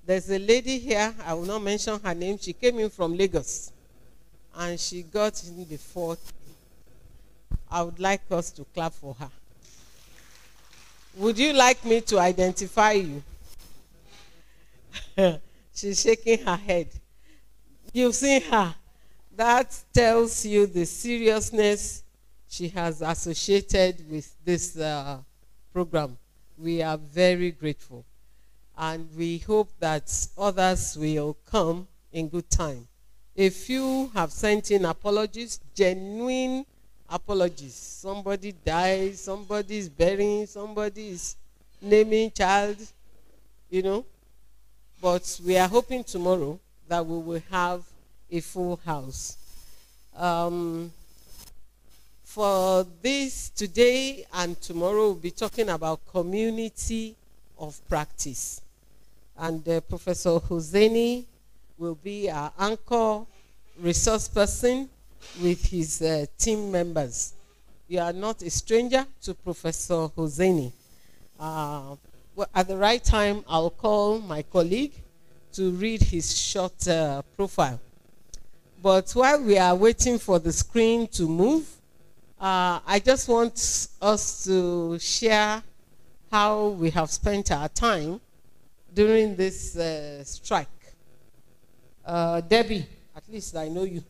There's a lady here, I will not mention her name. She came in from Lagos and she got in before. I would like us to clap for her. Would you like me to identify you? She's shaking her head. You've seen her. That tells you the seriousness she has associated with this program. We are very grateful. And we hope that others will come in good time. A few have sent in apologies, genuine apologies. Somebody died, somebody is burying, somebody is naming child, you know. But we are hoping tomorrow that we will have a full house. For this today and tomorrow, we'll be talking about community of practice. And Professor Hosseini will be our anchor resource person with his team members. You are not a stranger to Professor Hosseini. At the right time, I'll call my colleague to read his short profile. But while we are waiting for the screen to move, I just want us to share how we have spent our time during this strike. Debbie, at least I know you.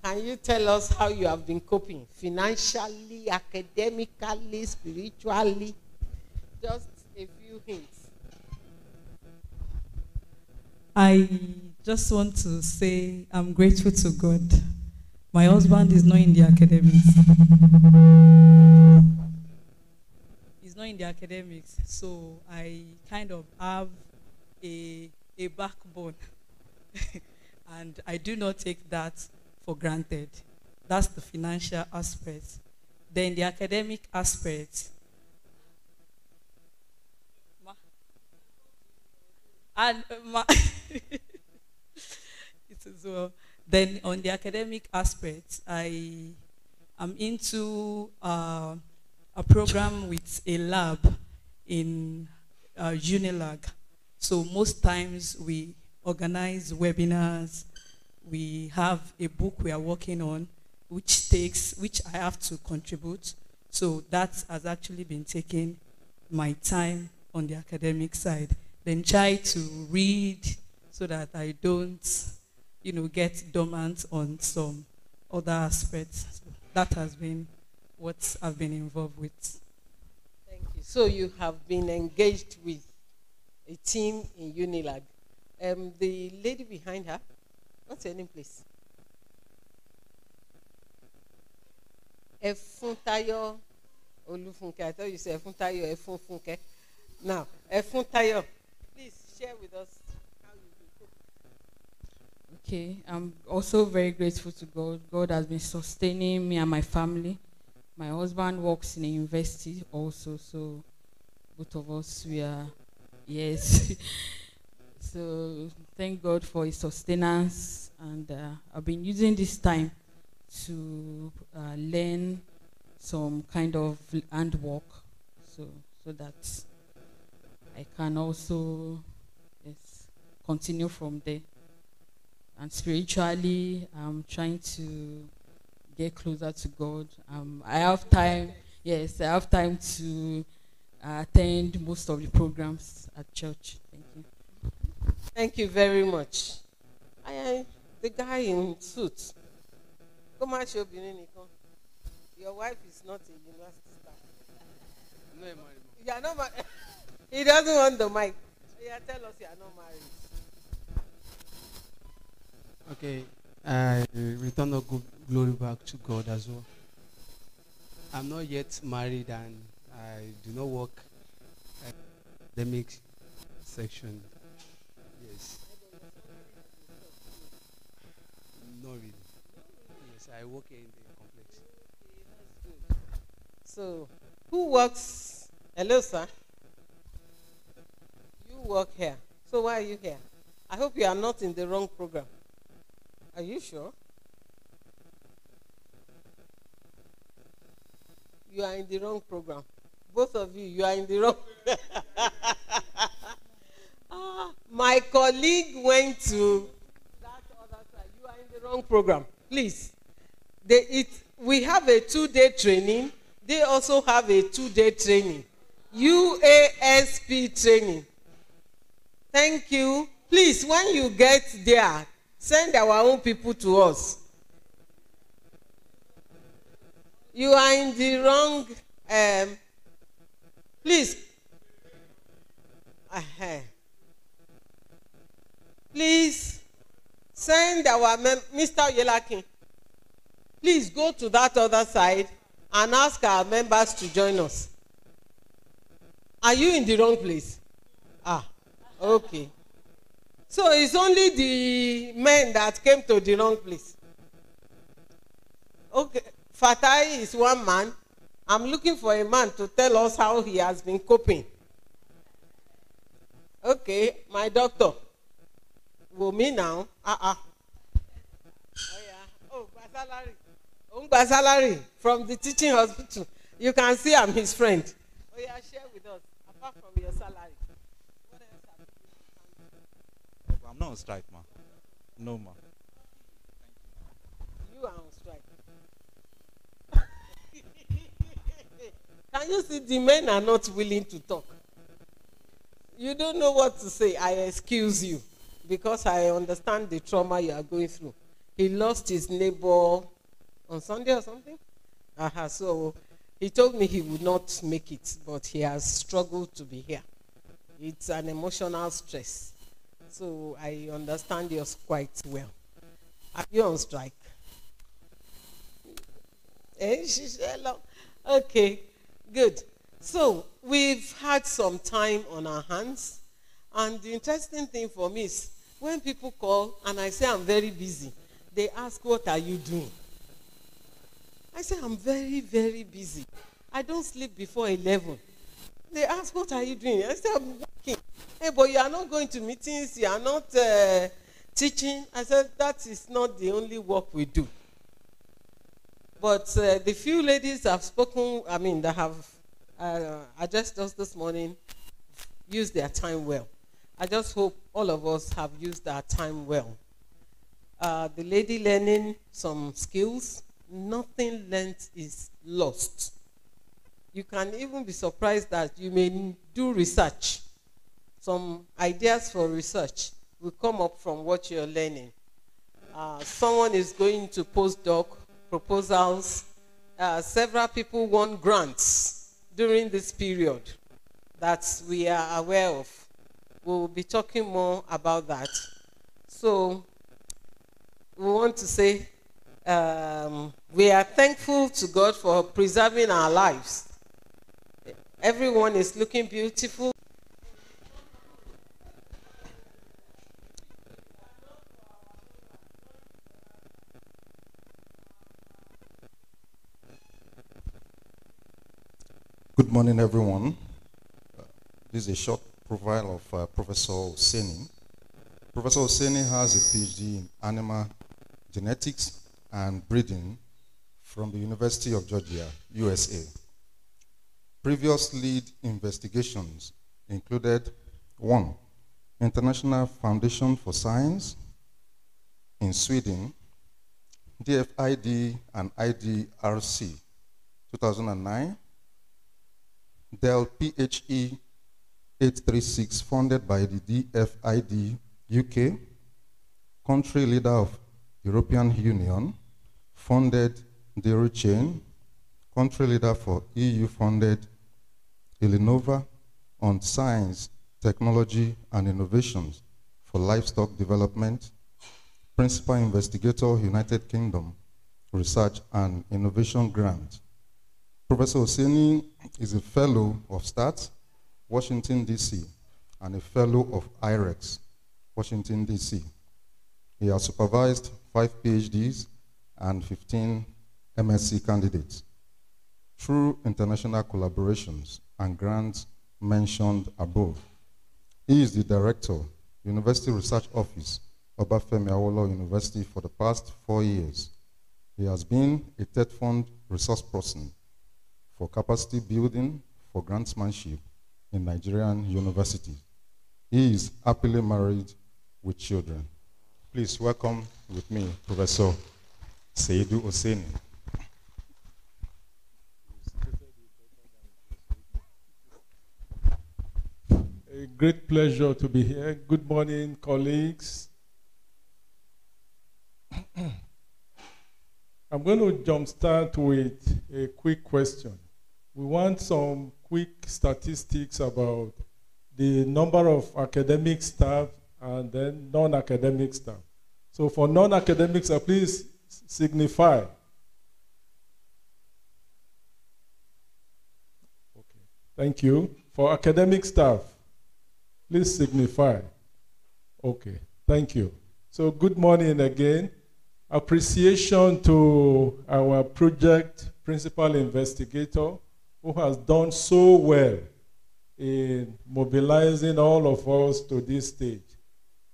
Can you tell us how you have been coping financially, academically, spiritually? Just a few hints. I just want to say I'm grateful to God. My husband is not in the academics. He's not in the academics, so I kind of have a backbone. And I do not take that for granted. That's the financial aspect. Then the academic aspect. And it is well. Then on the academic aspect, I am into a program with a lab in Unilag. So most times we organize webinars. We have a book we are working on, which I have to contribute. So that has actually been taking my time on the academic side. Then try to read so that I don't, get dormant on some other aspects. So that has been what I've been involved with. Thank you. So you have been engaged with a team in Unilag. The lady behind her, what's her name, please? Efuntayo Olufunke. I thought you said Efuntayo Efunfunke. Now, Efuntayo, please share with us how you do. Okay, I'm also very grateful to God. God has been sustaining me and my family. My husband works in a university also, so both of us, we are, yes. So thank God for his sustenance, and I've been using this time to learn some kind of handwork, so that I can also continue from there. And spiritually, I'm trying to get closer to God. I have time, yes, I have time to attend most of the programs at church. Thank you. Thank you very much. The guy in suit. Come on, show Nico. Your wife is not a university staff. No, I'm married. You are not married. He doesn't want the mic. Yeah, tell us you are not married. Okay, I return all glory back to God as well. I'm not yet married and I do not work at the academic section. Yes. Not really. Yes, I work in the complex. Okay, that's good. So, who works? Hello, sir. You work here. So why are you here? I hope you are not in the wrong program. Are you sure? You are in the wrong program. Both of you, you are in the wrong. My colleague went to that other side. You are in the wrong program. Please. We have a 2-day training. They also have a 2-day training. UASP training. Thank you. Please, when you get there, send our own people to us. You are in the wrong. Please. Please send our Mr. Yelakin. Please go to that other side and ask our members to join us. Are you in the wrong place? Okay. So it's only the men that came to the wrong place. Okay. Fatai is one man. I'm looking for a man to tell us how he has been coping. Okay, my doctor. Me now. Oh yeah. Oh, salary. Salary from the teaching hospital. You can see I'm his friend. Oh yeah, share with us. Apart from your salary. What else have you done? I'm not on strike, ma. No, ma. You are on strike. Can you see the men are not willing to talk? You don't know what to say. I excuse you because I understand the trauma you are going through. He lost his neighbor on Sunday or something. So he told me he would not make it, but he has struggled to be here. It's an emotional stress. So I understand yours quite well. Are you on strike? Okay, good. So we've had some time on our hands. And the interesting thing for me is when people call and I say I'm very busy, they ask, what are you doing? I say, I'm very, very busy. I don't sleep before 11. They ask, what are you doing? I say, I'm working. Hey, but you are not going to meetings. You are not teaching. I said, that is not the only work we do. But the few ladies have spoken, that have addressed us this morning, used their time well. I just hope all of us have used our time well. The lady learning some skills, nothing learned is lost. You can even be surprised that you may do research. Some ideas for research will come up from what you're learning. Someone is going to postdoc proposals. Several people won grants during this period that we are aware of. We'll be talking more about that. So we want to say we are thankful to God for preserving our lives. Everyone is looking beautiful. Good morning, everyone. This is a short profile of Professor Oseni. Professor Oseni has a PhD in animal genetics and breeding from the University of Georgia, USA. Previous lead investigations included 1. International Foundation for Science in Sweden, DFID and IDRC, 2009, Dell PHE 836 funded by the DFID UK, country leader of European Union, funded Dairy Chain, country leader for EU funded Illnova on science, technology and innovations for livestock development, principal investigator United Kingdom Research and Innovation Grant. Professor Oseni is a fellow of START, Washington, D.C., and a fellow of IREX, Washington, D.C. He has supervised 5 PhDs and 15 MSc candidates. Through international collaborations and grants mentioned above, he is the director, University Research Office, Obafemi Awolo University for the past 4 years. He has been a TED Fund resource person for capacity building for grantsmanship in Nigerian universities. He is happily married with children. Please welcome with me Professor Seidu Oseni. A great pleasure to be here. Good morning, colleagues. I'm going to jumpstart with a quick question. We want some quick statistics about the number of academic staff and then non-academic staff. So for non-academic staff, please signify. Okay, thank you. For academic staff, please signify. Okay, thank you. So good morning again. Appreciation to our project principal investigator who has done so well in mobilizing all of us to this stage.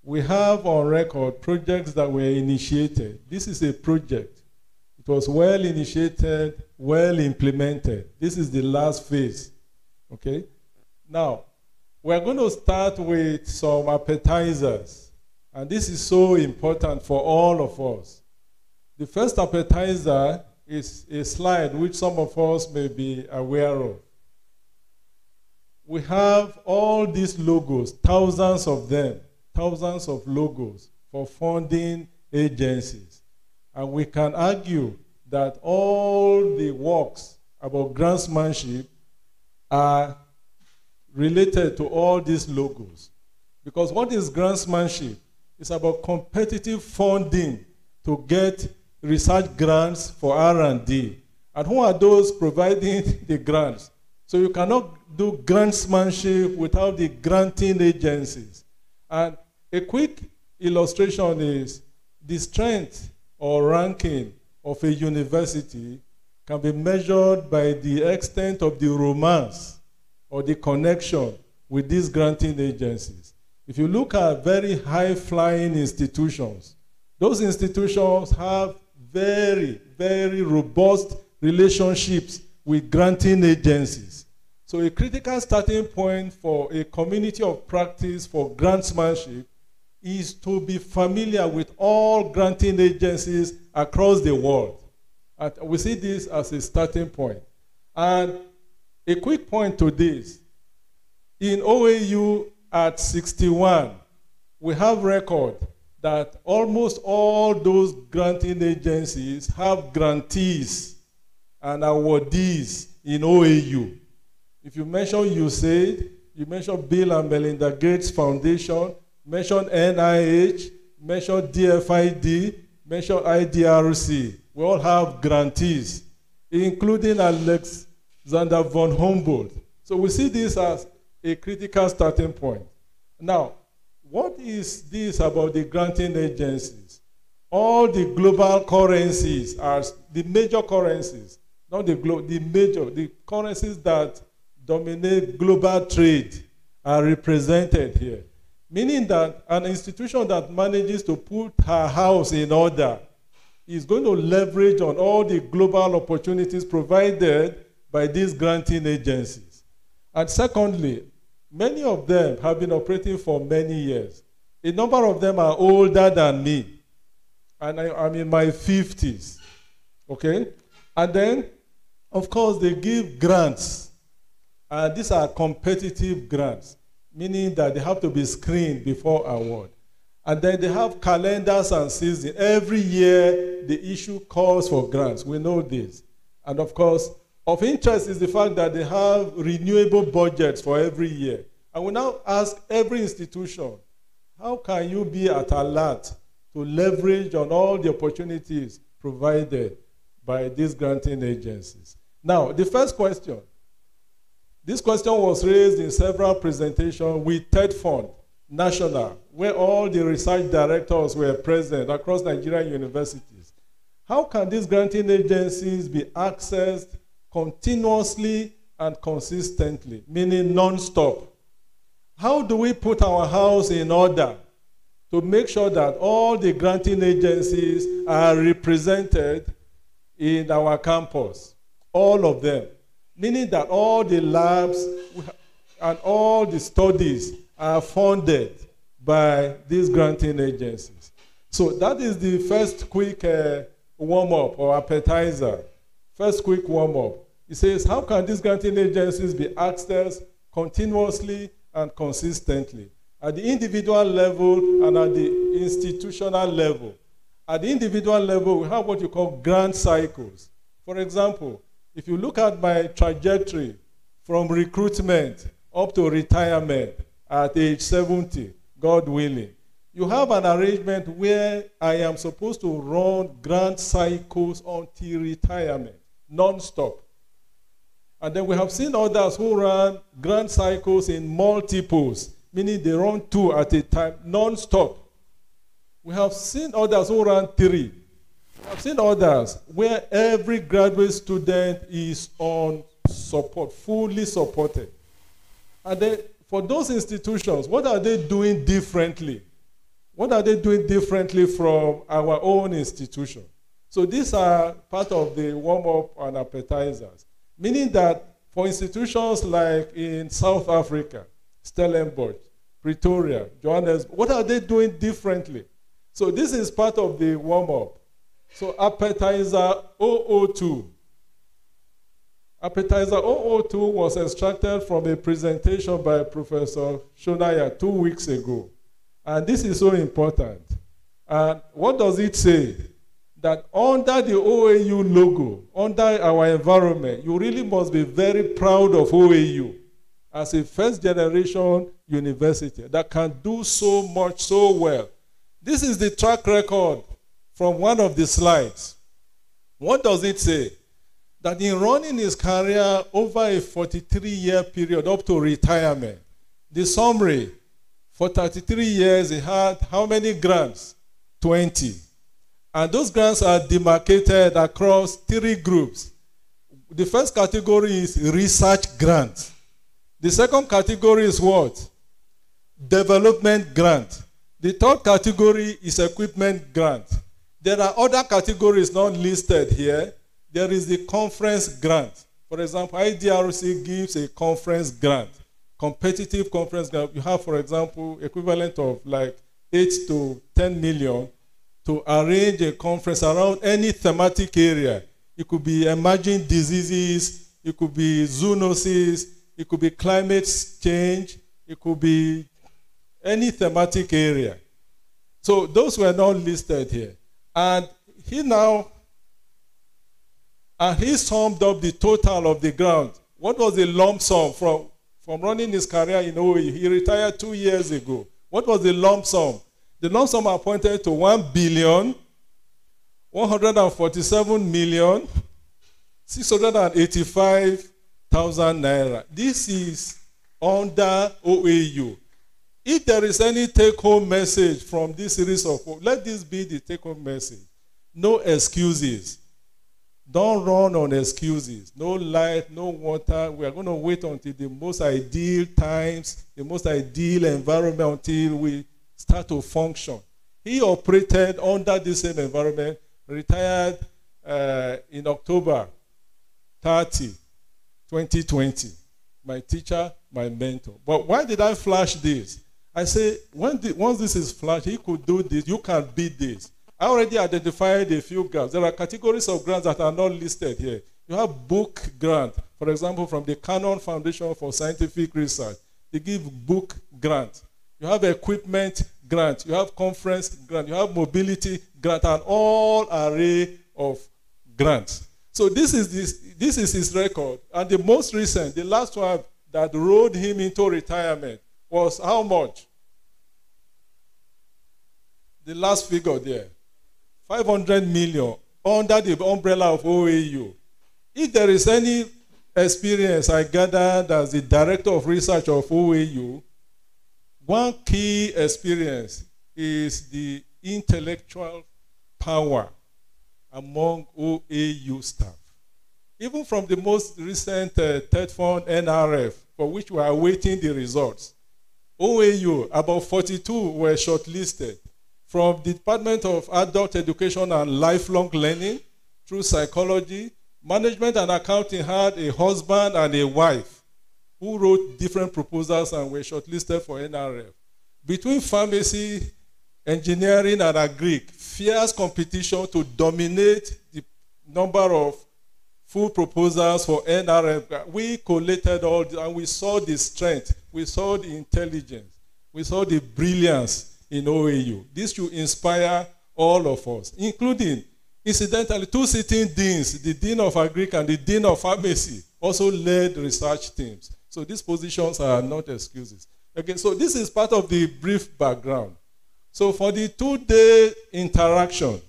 We have on record projects that were initiated. This is a project. It was well initiated, well implemented. This is the last phase. Okay? Now, we're going to start with some appetizers. And this is so important for all of us. The first appetizer is a slide which some of us may be aware of. We have all these logos, thousands of them, thousands of logos for funding agencies. And we can argue that all the works about grantsmanship are related to all these logos. Because what is grantsmanship? It's about competitive funding to get research grants for R&D. And who are those providing the grants? So you cannot do grantsmanship without the granting agencies. And a quick illustration is the strength or ranking of a university can be measured by the extent of the romance or the connection with these granting agencies. If you look at very high-flying institutions, those institutions have very, very robust relationships with granting agencies. So a critical starting point for a community of practice for grantsmanship is to be familiar with all granting agencies across the world. And we see this as a starting point. And a quick point to this. In OAU at 61, we have record that almost all those granting agencies have grantees and awardees in OAU. If you mention USAID, you mention Bill and Melinda Gates Foundation, mention NIH, mention DFID, mention IDRC. We all have grantees, including Alexander von Humboldt. So we see this as a critical starting point. Now, what is this about the granting agencies? All the global currencies are the major currencies, not the currencies that dominate global trade are represented here. Meaning that an institution that manages to put her house in order is going to leverage on all the global opportunities provided by these granting agencies. And secondly, many of them have been operating for many years. A number of them are older than me. And I'm in my 50s. Okay? And then, of course, they give grants. And these are competitive grants, meaning that they have to be screened before award. And then they have calendars and seasons. Every year, they issue calls for grants. We know this. And of course, of interest is the fact that they have renewable budgets for every year. And we now ask every institution, how can you be at alert to leverage on all the opportunities provided by these granting agencies? Now, the first question. This question was raised in several presentations with TED Fund National, where all the research directors were present across Nigerian universities. How can these granting agencies be accessed continuously and consistently, meaning non-stop? How do we put our house in order to make sure that all the granting agencies are represented in our campus? All of them. Meaning that all the labs and all the studies are funded by these granting agencies. So that is the first quick warm-up or appetizer. First quick warm-up. It says, how can these granting agencies be accessed continuously and consistently at the individual level and at the institutional level? At the individual level, we have what you call grant cycles. For example, if you look at my trajectory from recruitment up to retirement at age 70, God willing, you have an arrangement where I am supposed to run grant cycles until retirement, non-stop. And then we have seen others who run grant cycles in multiples, meaning they run 2 at a time, non-stop. We have seen others who run 3. I've seen others where every graduate student is on support, fully supported. And then for those institutions, what are they doing differently? What are they doing differently from our own institution? So these are part of the warm-up and appetizers, meaning that for institutions like in South Africa, Stellenbosch, Pretoria, Johannesburg, what are they doing differently? So this is part of the warm-up. So appetizer 002. Appetizer 002 was extracted from a presentation by Professor Shonaya 2 weeks ago. And this is so important. And what does it say? That under the OAU logo, under our environment, you really must be very proud of OAU as a first-generation university that can do so much, so well. This is the track record from one of the slides. What does it say? That in running his career over a 43-year period up to retirement, the summary, for 33 years he had how many grants? 20. And those grants are demarcated across 3 groups. The first category is research grant. The second category is what? Development grant. The third category is equipment grant. There are other categories not listed here. There is the conference grant. For example, IDRC gives a conference grant, competitive conference grant. You have, for example, equivalent of like 8 to 10 million to arrange a conference around any thematic area. It could be emerging diseases, it could be zoonosis, it could be climate change, it could be any thematic area. So those were not listed here. And he summed up the total of the grant. What was the lump sum from running his career in OAU? He retired 2 years ago. What was the lump sum? The lump sum pointed to 1,147,685,000 naira. This is under OAU. If there is any take-home message from this series of, let this be the take-home message. No excuses. Don't run on excuses. No light, no water. We are going to wait until the most ideal times, the most ideal environment until we start to function. He operated under the same environment, retired in October 30, 2020. My teacher, my mentor. But why did I flash this? I say, once this is flashed, he could do this, you can beat this. I already identified a few gaps. There are categories of grants that are not listed here. You have book grant, for example, from the Canon Foundation for Scientific Research. They give book grant. You have equipment grant. You have conference grant. You have mobility grant, and all array of grants. So this is his record. And the most recent, the last one that rode him into retirement was how much? The last figure there. 500 million under the umbrella of OAU. If there is any experience I gathered as the director of research of OAU, one key experience is the intellectual power among OAU staff. Even from the most recent third fund NRF, for which we are awaiting the results, OAU, about 42 were shortlisted. From the Department of Adult Education and Lifelong Learning, through psychology, management and accounting had a husband and a wife. who wrote different proposals and were shortlisted for NRF. Between pharmacy, engineering, and agric, fierce competition to dominate the number of full proposals for NRF. We collated all this, and we saw the strength, we saw the intelligence, we saw the brilliance in OAU. This should inspire all of us, including, incidentally, 2 sitting deans, the Dean of Agric and the Dean of Pharmacy, also led research teams. So these positions are not excuses. Okay, so this is part of the brief background. So for the 2-day interaction,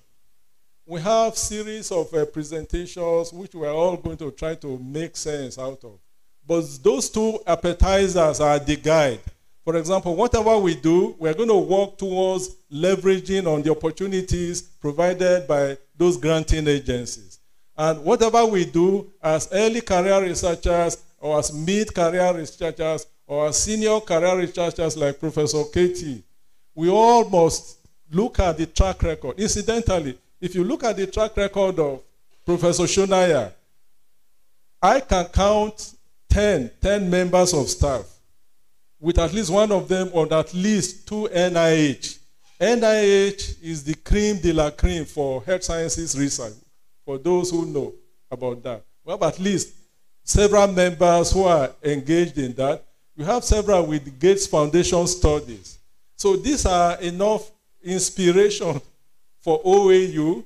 we have series of presentations which we are all going to try to make sense out of. But those 2 appetizers are the guide. For example, whatever we do, we're going to work towards leveraging on the opportunities provided by those granting agencies. And whatever we do as early career researchers or as mid-career researchers or as senior career researchers like Professor Katie, we all must look at the track record. Incidentally, if you look at the track record of Professor Shonaya, I can count 10 members of staff with at least one of them on at least 2 NIH. NIH is the cream de la cream for health sciences research, for those who know about that. We have at least several members who are engaged in that. We have several with Gates Foundation studies. So these are enough inspiration for OAU,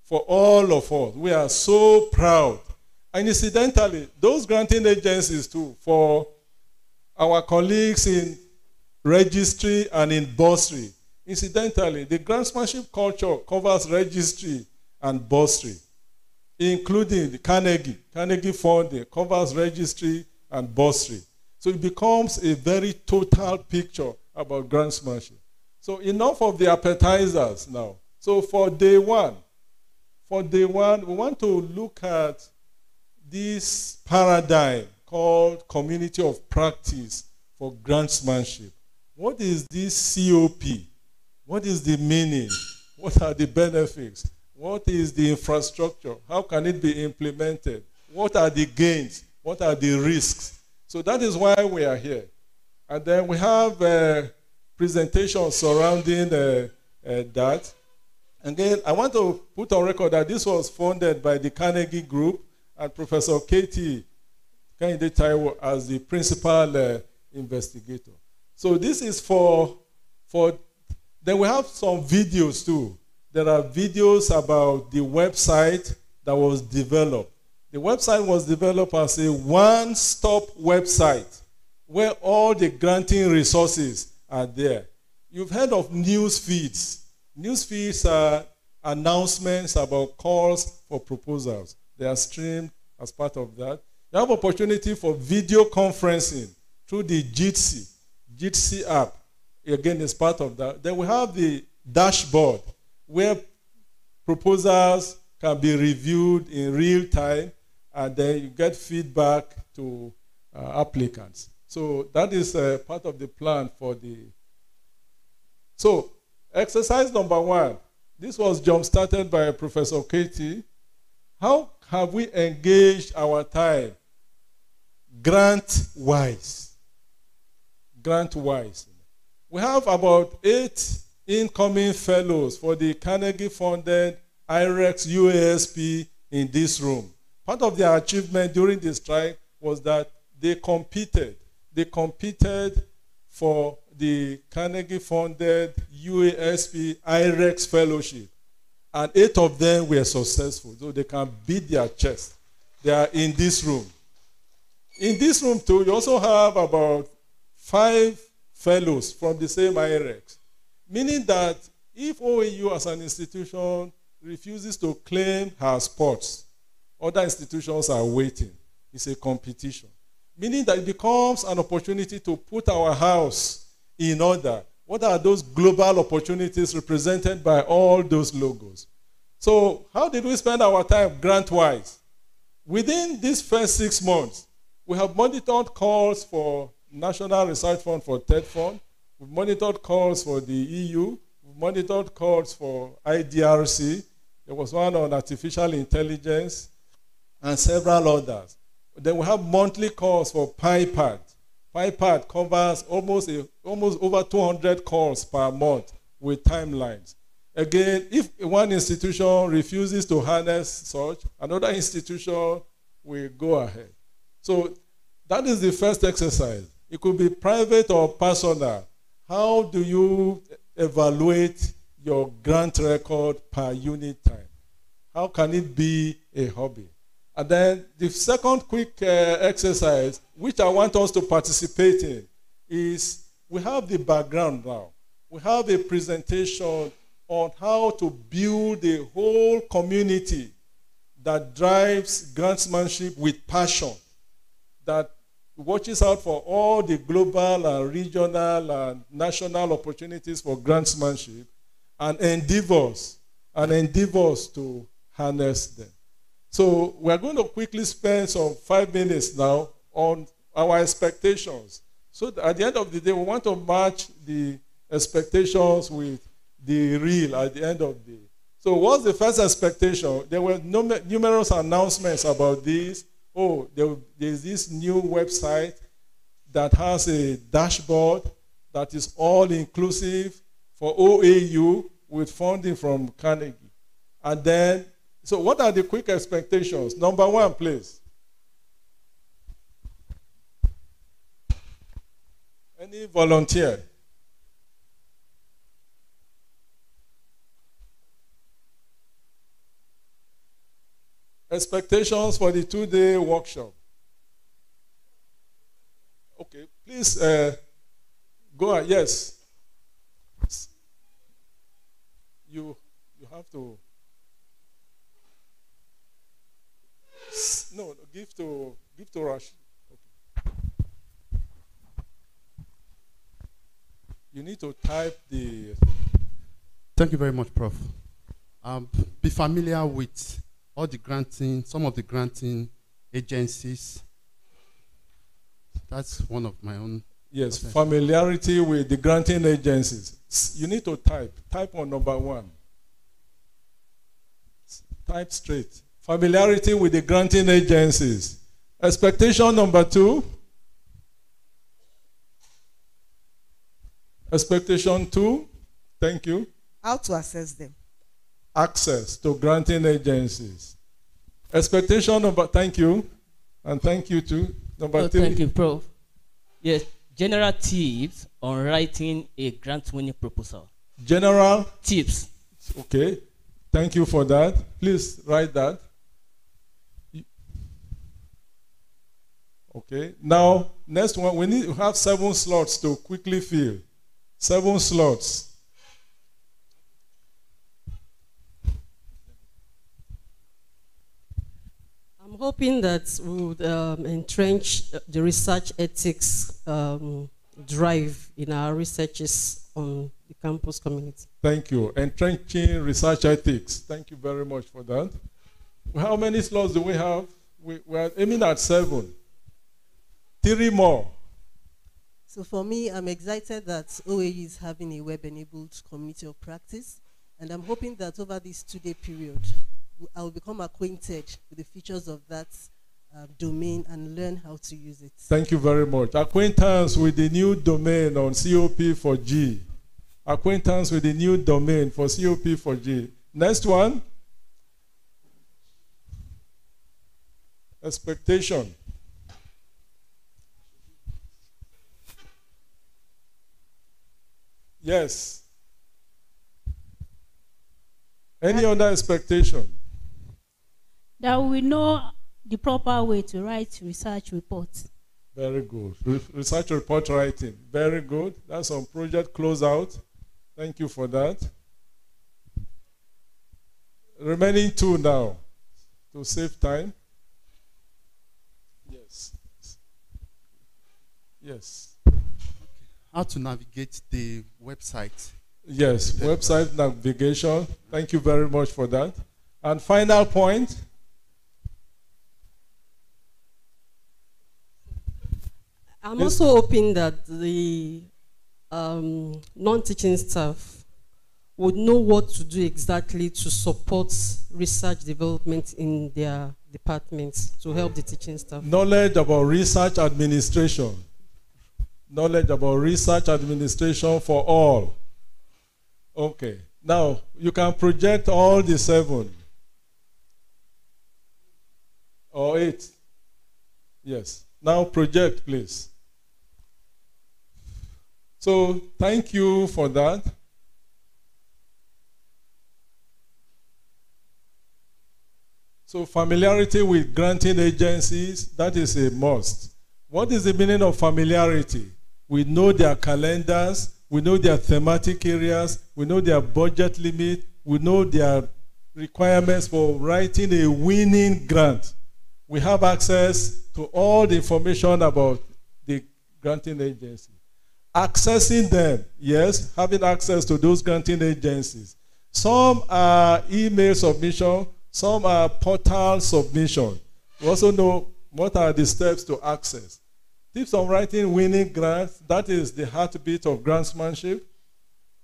for all of us. We are so proud. And incidentally, those granting agencies too, for our colleagues in registry and in bursary. Incidentally, the grantsmanship culture covers registry and bursary, including the Carnegie funding covers registry and bursary. So it becomes a very total picture about grantsmanship. So enough of the appetizers now. So for day one, we want to look at this paradigm called community of practice for grantsmanship. What is this COP? What is the meaning? What are the benefits? What is the infrastructure? How can it be implemented? What are the gains? What are the risks? So that is why we are here. And then we have presentations surrounding that. Again, I want to put on record that this was funded by the Carnegie Group and Professor Katie Kehinde Taiwo as the principal investigator. So this is for then we have some videos too. There are videos about the website that was developed. The website was developed as a one-stop website where all the granting resources are there. You've heard of news feeds. News feeds are announcements about calls for proposals. They are streamed as part of that. You have opportunity for video conferencing through the Jitsi app. Again, is part of that. Then we have the dashboard where proposals can be reviewed in real time, and then you get feedback to applicants. So that is part of the plan for the... So exercise number 1. This was jump-started by Professor Katie. How have we engaged our time grant-wise? Grant-wise. We have about 8 incoming fellows for the Carnegie-funded IREX UASP in this room. Part of their achievement during the strike was that they competed. They competed for the Carnegie-funded UASP IREX fellowship. And 8 of them were successful, so they can beat their chest. They are in this room. In this room, too, you also have about 5 fellows from the same IREX, meaning that if OAU as an institution refuses to claim her spots, other institutions are waiting. It's a competition, meaning that it becomes an opportunity to put our house in order. What are those global opportunities represented by all those logos? So how did we spend our time grant-wise? Within these first 6 months, we have monitored calls for National Research Fund for TED Fund. We've monitored calls for the EU. We've monitored calls for IDRC. There was one on artificial intelligence and several others. Then we have monthly calls for PIPAD. PIPAD covers almost over 200 calls per month with timelines. Again, if one institution refuses to harness such, another institution will go ahead. So that is the first exercise. It could be private or personal. How do you evaluate your grant record per unit time? How can it be a hobby? And then the second quick exercise, which I want us to participate in, is we have the background now. We have a presentation on how to build a whole community that drives grantsmanship with passion, that watches out for all the global and regional and national opportunities for grantsmanship and endeavors to harness them. So we're going to quickly spend some 5 minutes now on our expectations. So at the end of the day, we want to match the expectations with the real at the end of the day. So what's the first expectation? There were numerous announcements about this. Oh, there's this new website that has a dashboard that is all-inclusive for OAU with funding from Carnegie. And then, so what are the quick expectations? Number one, please. Any volunteer? Expectations for the 2-day workshop. Okay, please go ahead. Yes. You have to. No, give to Rush. Okay. You need to type the. Thank you very much, Prof. Be familiar with all the granting, some of the granting agencies. That's one of my own. Yes, familiarity with the granting agencies. You need to type on number 1. Type straight. Familiarity with the granting agencies. Expectation number 2. Expectation 2. Thank you. How to assess them. Access to granting agencies. Expectation number, thank you. And thank you too. Number 3. Thank you, Prof. Yes, general tips on writing a grant winning proposal. General tips. Okay. Thank you for that. Please write that. Okay. Now, next one, we need to have 7 slots to quickly fill. 7 slots. I'm hoping that we would entrench the research ethics drive in our researches on the campus community. Thank you. Entrenching research ethics. Thank you very much for that. How many slots do we have? We're aiming at 7. 3 more. So for me, I'm excited that OAU is having a web-enabled community of practice, and I'm hoping that over this 2-day period, I'll become acquainted with the features of that domain and learn how to use it. Thank you very much. Acquaintance with the new domain on COP4G. Acquaintance with the new domain for COP4G. Next one. Expectation. Yes. Any other expectation? That we know the proper way to write research reports. Very good. Research report writing. Very good. That's on project closeout. Thank you for that. Remaining 2 now to save time. Yes. Yes. Okay. How to navigate the website. Yes, website navigation. Thank you very much for that. And final point. I'm also hoping that the non-teaching staff would know what to do exactly to support research development in their departments to help the teaching staff? Knowledge about research administration. Knowledge about research administration for all. Okay. Now, you can project all the 7. Or 8. Yes. Now project, please. So, thank you for that. So, familiarity with granting agencies, that is a must. What is the meaning of familiarity? We know their calendars, we know their thematic areas, we know their budget limit, we know their requirements for writing a winning grant. We have access to all the information about the granting agency. Accessing them, yes, having access to those granting agencies. Some are email submission, some are portal submission. We also know what are the steps to access. Tips on writing winning grants, that is the heartbeat of grantsmanship.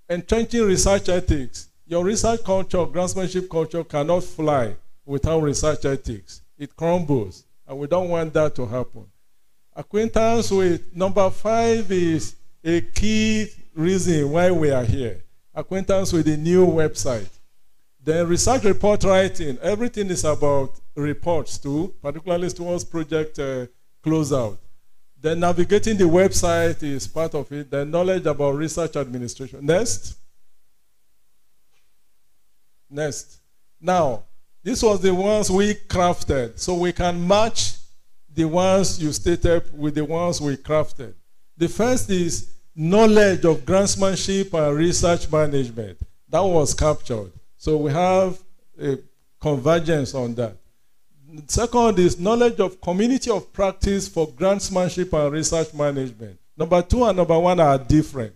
Entrenching research ethics. Your research culture, grantsmanship culture cannot fly without research ethics. It crumbles, and we don't want that to happen. Acquaintance with number 5 is a key reason why we are here. Acquaintance with the new website. Then research report writing. Everything is about reports too, particularly towards project closeout. Then navigating the website is part of it. Then knowledge about research administration. Next. Now, this was the ones we crafted. So we can match the ones you stated with the ones we crafted. The first is knowledge of grantsmanship and research management. That was captured. So we have a convergence on that. Second is knowledge of community of practice for grantsmanship and research management. Number 2 and number 1 are different.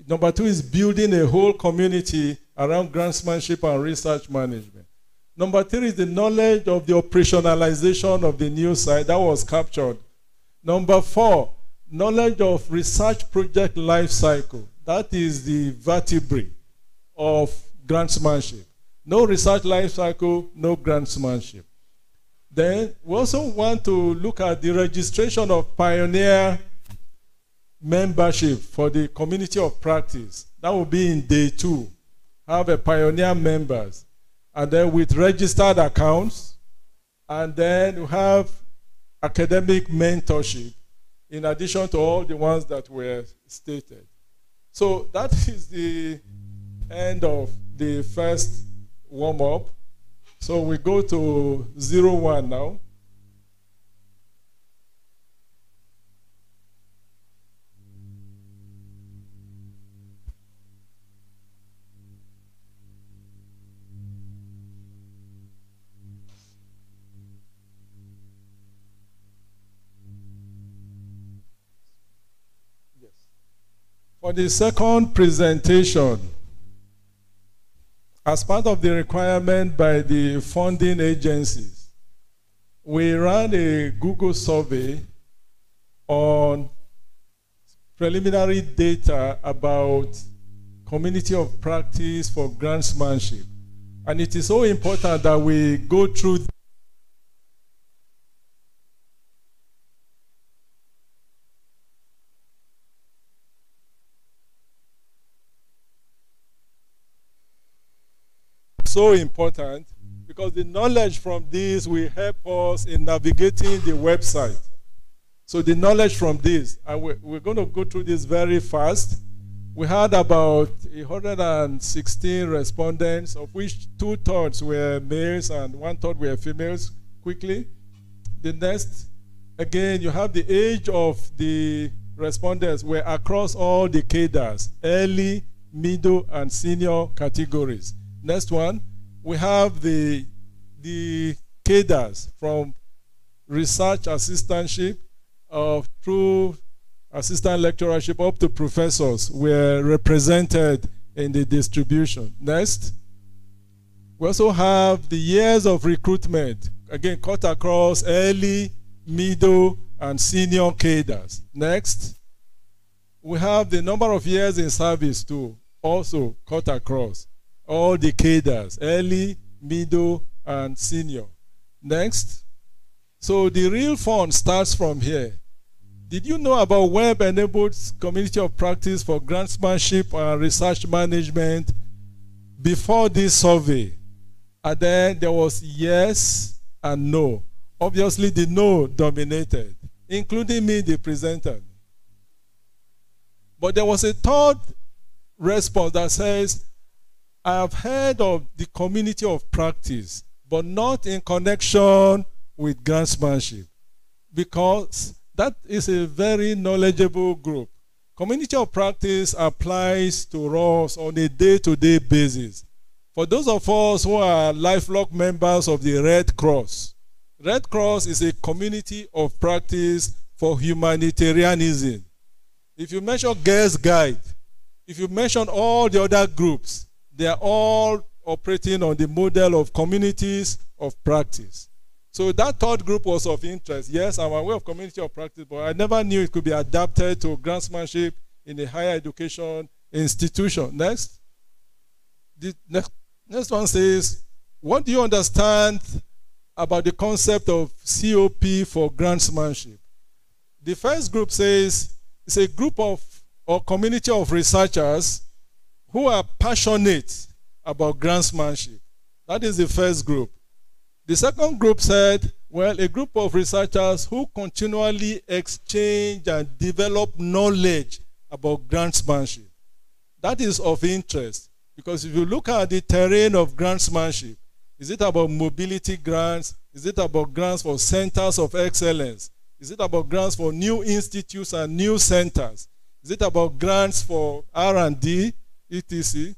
Number 2 is building a whole community around grantsmanship and research management. Number 3 is the knowledge of the operationalization of the new site. That was captured. Number 4, knowledge of research project lifecycle. That is the vertebrae of grantsmanship. No research lifecycle, no grantsmanship. Then we also want to look at the registration of pioneer membership for the community of practice. That will be in day 2. Have a pioneer members. And then with registered accounts. And then we have academic mentorship in addition to all the ones that were stated. So that is the end of the first warm-up. So we go to 01 now. Yes. For the second presentation, as part of the requirement by the funding agencies, we ran a Google survey on preliminary data about community of practice for grantsmanship. And it is so important that we go through so important because the knowledge from this will help us in navigating the website. So the knowledge from this, and we're going to go through this very fast. We had about 116 respondents, of which 2/3 were males and 1/3 were females. Quickly. The next, again, you have the age of the respondents were across all the cadres, early, middle, and senior categories. Next one, we have the cadres from research assistantship through assistant lecturership up to professors were represented in the distribution. Next, we also have the years of recruitment, again cut across early, middle, and senior cadres. Next, we have the number of years in service too, also cut across all the cadres, early, middle, and senior. Next, So the real fun starts from here. Did you know about web-enabled community of practice for grantsmanship and research management before this survey? And then there was yes and no. Obviously, the no dominated, including me, the presenter. But there was a third response that says, I have heard of the community of practice, but not in connection with grantsmanship, because that is a very knowledgeable group. Community of practice applies to us on a day-to-day basis. For those of us who are lifelong members of the Red Cross is a community of practice for humanitarianism. If you mention Girls Guide, if you mention all the other groups, they are all operating on the model of communities of practice. So that third group was of interest. Yes, I'm aware of community of practice, but I never knew it could be adapted to grantsmanship in a higher education institution. Next. The next one says, what do you understand about the concept of COP for grantsmanship? The first group says it's a group of or community of researchers who are passionate about grantsmanship. That is the first group. The second group said, well, a group of researchers who continually exchange and develop knowledge about grantsmanship. That is of interest, because if you look at the terrain of grantsmanship, is it about mobility grants? Is it about grants for centers of excellence? Is it about grants for new institutes and new centers? Is it about grants for R&D, etc.?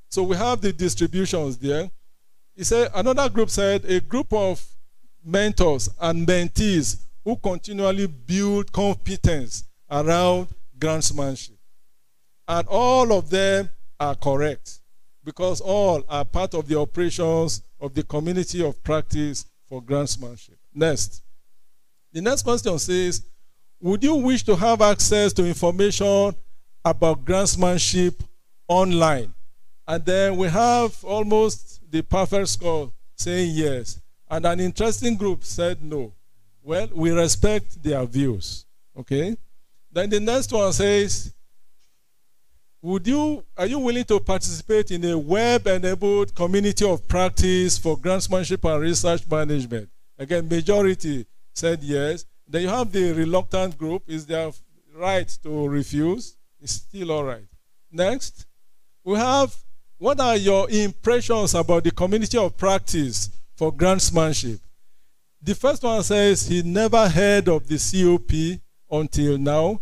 So we have the distributions there. He said, another group said, a group of mentors and mentees who continually build competence around grantsmanship. And all of them are correct, because all are part of the operations of the community of practice for grantsmanship. Next. The next question says, would you wish to have access to information about grantsmanship online? And then we have almost the perfect score saying yes. And an interesting group said no. Well, we respect their views. Okay? Then the next one says, are you willing to participate in a web-enabled community of practice for grantsmanship and research management? Again, majority said yes. Then you have the reluctant group. Is their right to refuse? It's still all right. Next, we have, what are your impressions about the community of practice for grantsmanship? The first one says he never heard of the COP until now.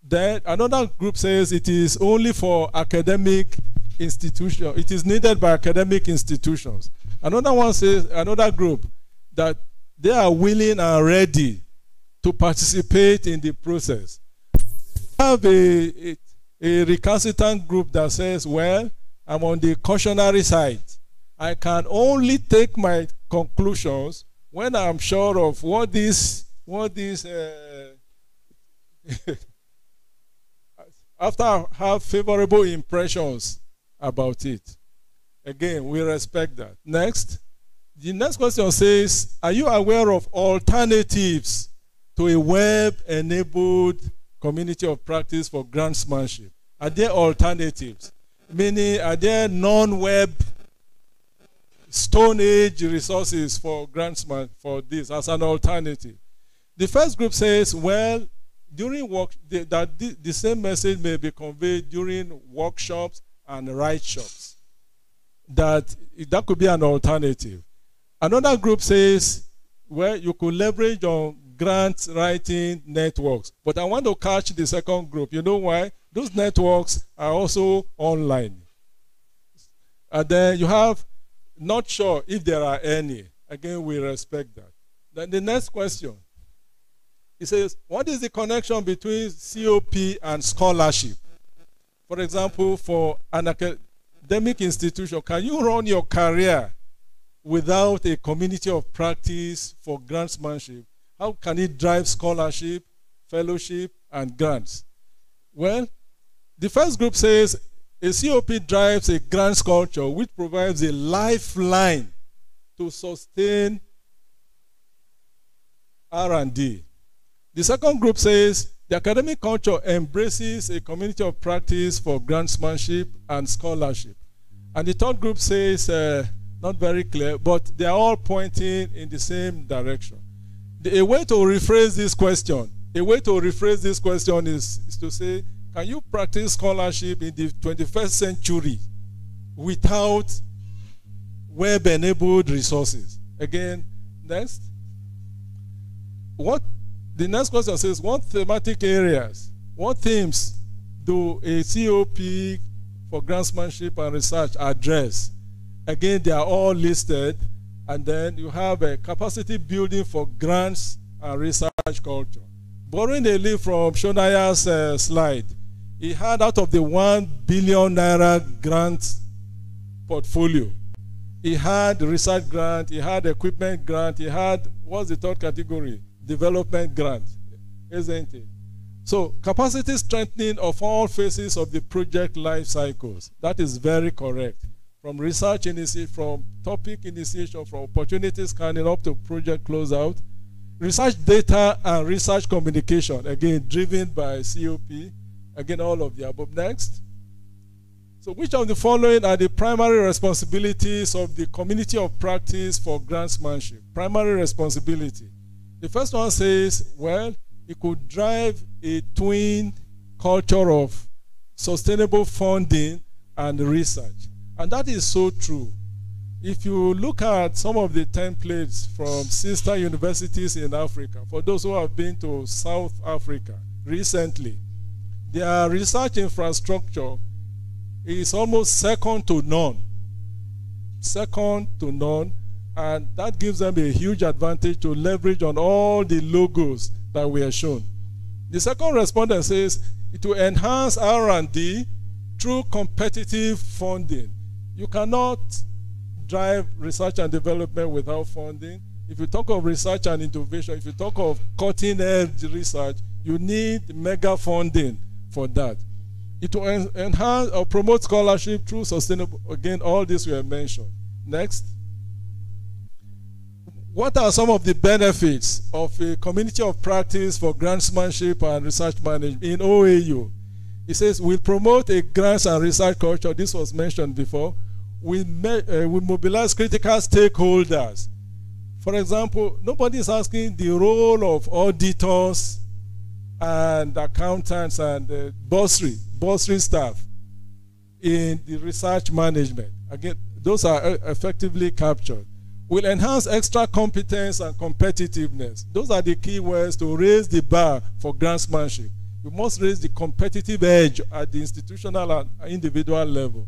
Then another group says it is only for academic institutions. It is needed by academic institutions. Another one says, another group, that they are willing and ready to participate in the process. We have a recalcitrant group that says, well, I'm on the cautionary side. I can only take my conclusions when I'm sure of what this after I have favorable impressions about it. Again, we respect that. Next. The next question says, are you aware of alternatives to a web-enabled community of practice for grantsmanship? Are there alternatives? Meaning, are there non-web Stone Age resources for grantsman for this as an alternative? The first group says, well, during work, the same message may be conveyed during workshops and write shops. That could be an alternative. Another group says, well, you could leverage on grant writing networks. But I want to catch the second group. You know why? Those networks are also online. And then you have, not sure if there are any. Again, we respect that. Then the next question. It says, what is the connection between COP and scholarship? For example, for an academic institution, can you run your career without a community of practice for grantsmanship? How can it drive scholarship, fellowship, and grants? Well, the first group says a COP drives a grants culture which provides a lifeline to sustain R&D. The second group says the academic culture embraces a community of practice for grantsmanship and scholarship. And the third group says, not very clear, but they are all pointing in the same direction. A way to rephrase this question, is to say, can you practice scholarship in the 21st century without web-enabled resources? Again, next. The next question says, what thematic areas, what themes do a COP for grantsmanship and research address? Again, they are all listed. And then you have a capacity building for grants and research culture. Borrowing a leaf from Shonaya's slide, he had out of the 1 billion naira grant portfolio, he had research grant, he had equipment grant, he had, what's the third category? Development grant, isn't it? So capacity strengthening of all phases of the project life cycles. That is very correct. From research initiation, from topic initiation, from opportunity scanning up to project closeout. Research data and research communication, again, driven by COP. Again, all of the above. Next. So which of the following are the primary responsibilities of the community of practice for grantsmanship? Primary responsibility. The first one says, well, it could drive a twin culture of sustainable funding and research. And that is so true. If you look at some of the templates from sister universities in Africa, for those who have been to South Africa recently, their research infrastructure is almost second to none. Second to none. And that gives them a huge advantage to leverage on all the logos that we are shown. The second respondent says it will enhance R&D through competitive funding. You cannot drive research and development without funding. If you talk of research and innovation, if you talk of cutting-edge research, you need mega funding for that. It will enhance or promote scholarship through sustainable, again, all this we have mentioned. Next. What are some of the benefits of a community of practice for grantsmanship and research management in OAU? It says, we promote a grants and research culture. This was mentioned before. We mobilize critical stakeholders. For example, nobody is asking the role of auditors and accountants and bursary staff in the research management. Again, those are effectively captured. Will enhance extra competence and competitiveness. Those are the key words to raise the bar for grantsmanship. You must raise the competitive edge at the institutional and individual level.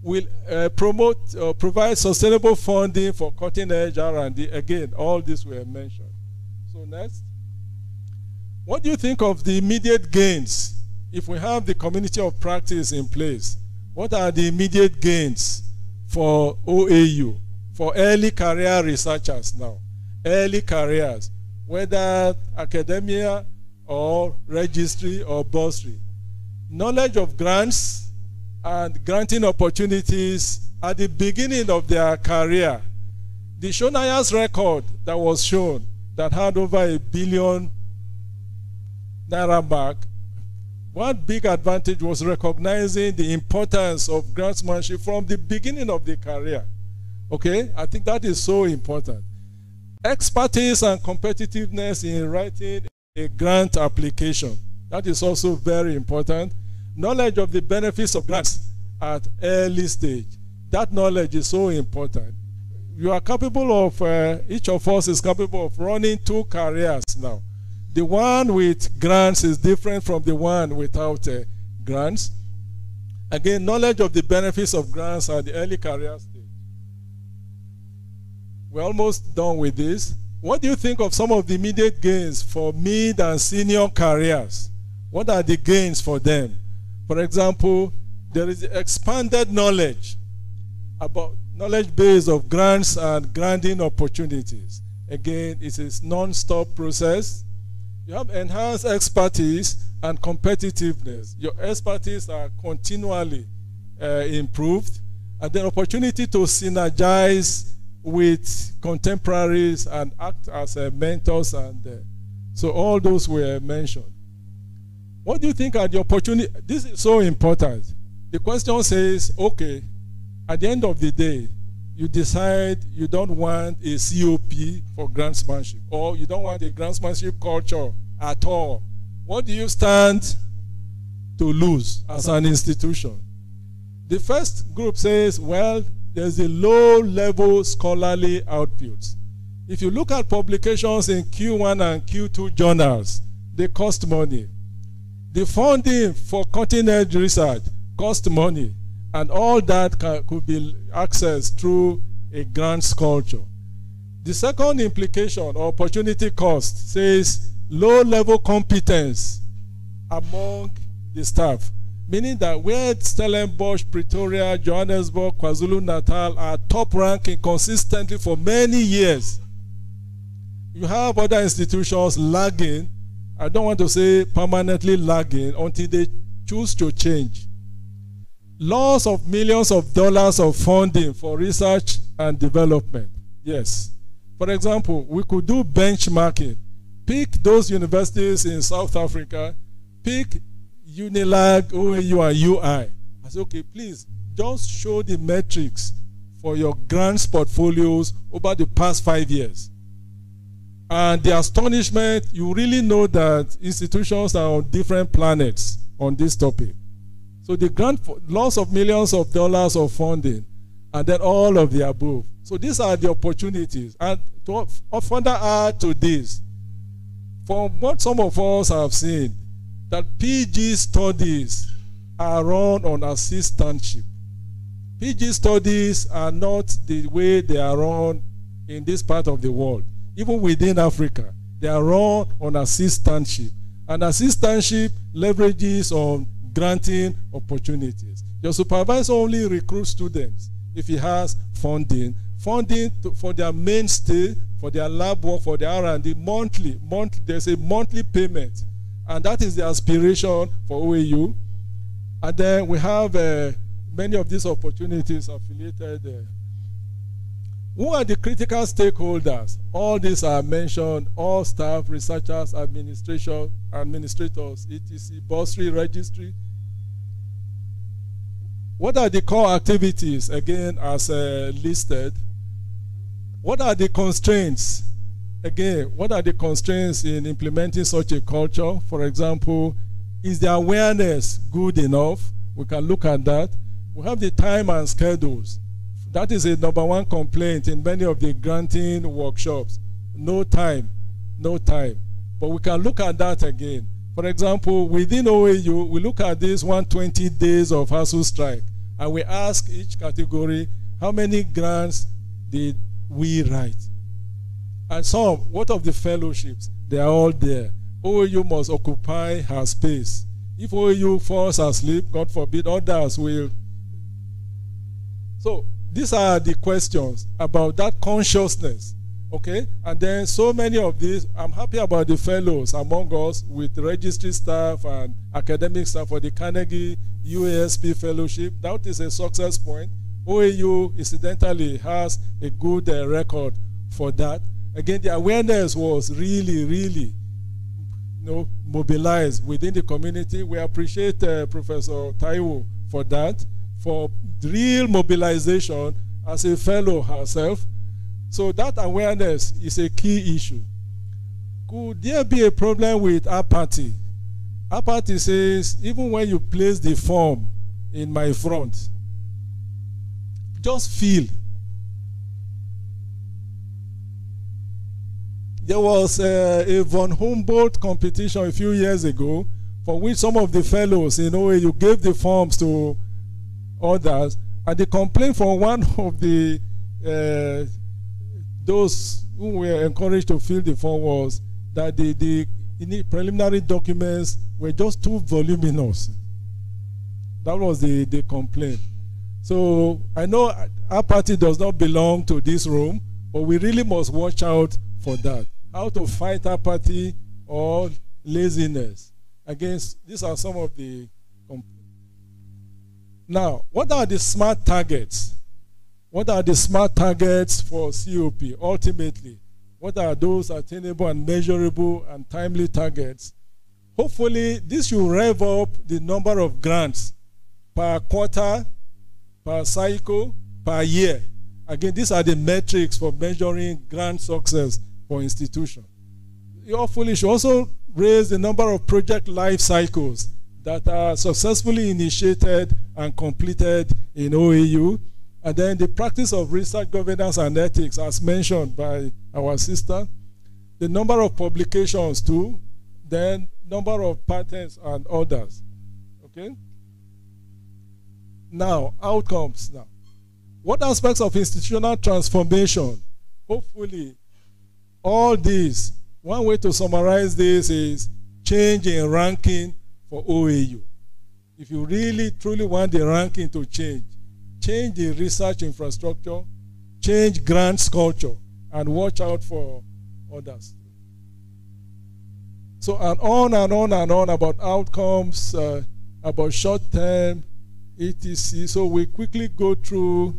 Will provide sustainable funding for cutting-edge R&D. Again, all this were mentioned. So next. What do you think of the immediate gains if we have the community of practice in place? What are the immediate gains for OAU, for early career researchers now? Early careers, whether academia or registry or bursary. Knowledge of grants and granting opportunities at the beginning of their career. The Shonaya's record that was shown that had over $1 billion mark, one big advantage was recognizing the importance of grantsmanship from the beginning of the career. Okay, I think that is so important. Expertise and competitiveness in writing a grant application. That is also very important. Knowledge of the benefits of grants at early stage. That knowledge is so important. You are capable of, each of us is capable of running 2 careers now. The one with grants is different from the one without grants. Again, knowledge of the benefits of grants at the early career stage. We're almost done with this. What do you think of some of the immediate gains for mid and senior careers? What are the gains for them? For example, there is expanded knowledge about knowledge base of grants and granting opportunities. Again, it is non-stop process. You have enhanced expertise and competitiveness. Your expertise are continually improved. And then opportunity to synergize with contemporaries and act as mentors, and so all those were mentioned. What do you think are the opportunities? This is so important. The question says, okay, at the end of the day, you decide you don't want a COP for grantsmanship, or you don't want a grantsmanship culture at all. What do you stand to lose as an institution? The first group says, well, there's a low-level scholarly output. If you look at publications in Q1 and Q2 journals, they cost money. The funding for cutting-edge research costs money, and all that could be accessed through a grants culture. The second implication or opportunity cost says low-level competence among the staff, meaning that where Stellenbosch, Pretoria, Johannesburg, KwaZulu-Natal are top ranking consistently for many years, you have other institutions lagging. I don't want to say permanently lagging until they choose to change. Loss of millions of dollars of funding for research and development. Yes. For example, we could do benchmarking. Pick those universities in South Africa, pick Unilag, OAU, and UI. I say, okay, please, just show the metrics for your grants portfolios over the past 5 years. And the astonishment, you really know that institutions are on different planets on this topic. So the loss of millions of dollars of funding, and then all of the above. So these are the opportunities. And to further add to this, from what some of us have seen, that PG studies are run on assistantship. PG studies are not the way they are run in this part of the world. Even within Africa, they are run on assistantship. And assistantship leverages on granting opportunities. Your supervisor only recruits students if he has funding. Funding for their mainstay, for their lab work, for their R&D, monthly, there's a monthly payment. And that is the aspiration for OAU. And then we have many of these opportunities affiliated. Who are the critical stakeholders? All these are mentioned, all staff, researchers, administrators, etc., bursary, registry. What are the core activities, again, as listed? What are the constraints? Again, what are the constraints in implementing such a culture? For example, is the awareness good enough? We can look at that. We have the time and schedules. That is a #1 complaint in many of the granting workshops. No time, no time. But we can look at that again. For example, within OAU, we look at this 120 days of ASU strike, and we ask each category, how many grants did we write? And some, what of the fellowships? They are all there. OAU must occupy her space. If OAU falls asleep, God forbid, others will. So these are the questions about that consciousness, okay? And then so many of these, I'm happy about the fellows among us with registry staff and academic staff for the Carnegie UASP fellowship. That is a success point. OAU, incidentally, has a good record for that. Again, the awareness was really, mobilized within the community. We appreciate Professor Taiwo for that, for real mobilization as a fellow herself. So that awareness is a key issue. Could there be a problem with apathy? Apathy says, even when you place the form in my front, just feel. There was a von Humboldt competition a few years ago for which some of the fellows in OAU gave the forms to others, and the complaint from one of the those who were encouraged to fill the form was that the preliminary documents were just too voluminous. That was the complaint. So I know our party does not belong to this room, but we really must watch out for that. How to fight apathy or laziness against, these are some of the complaints. Now, what are the SMART targets? What are the smart targets for COP? Ultimately, what are those attainable and measurable and timely targets? Hopefully, this will rev up the number of grants per quarter, per cycle, per year. Again, these are the metrics for measuring grant success for institutions. Hopefully, it should also raise the number of project life cycles that are successfully initiated and completed in OAU. And then the practice of research governance and ethics, as mentioned by our sister. The number of publications too. Then number of patents and others. Okay? Now, outcomes now. What aspects of institutional transformation? Hopefully, all these, one way to summarize this is change in ranking for OAU. If you really, truly want the ranking to change the research infrastructure, change grants culture, and watch out for others. So, and on and on and on about outcomes, about short-term, etc. So we quickly go through.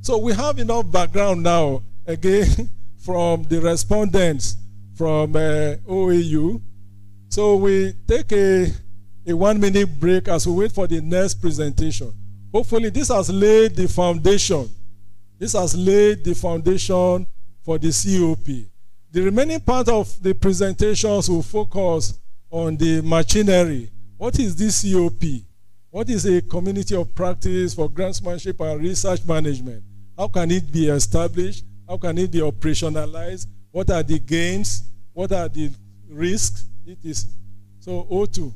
So we have enough background now, again, from the respondents from OAU. So we take a 1 minute break as we wait for the next presentation. Hopefully this has laid the foundation. This has laid the foundation for the COP. The remaining part of the presentations will focus on the machinery. What is this COP? What is a community of practice for grantsmanship and research management? How can it be established? How can it be operationalized? What are the gains? What are the risks? It is so O2.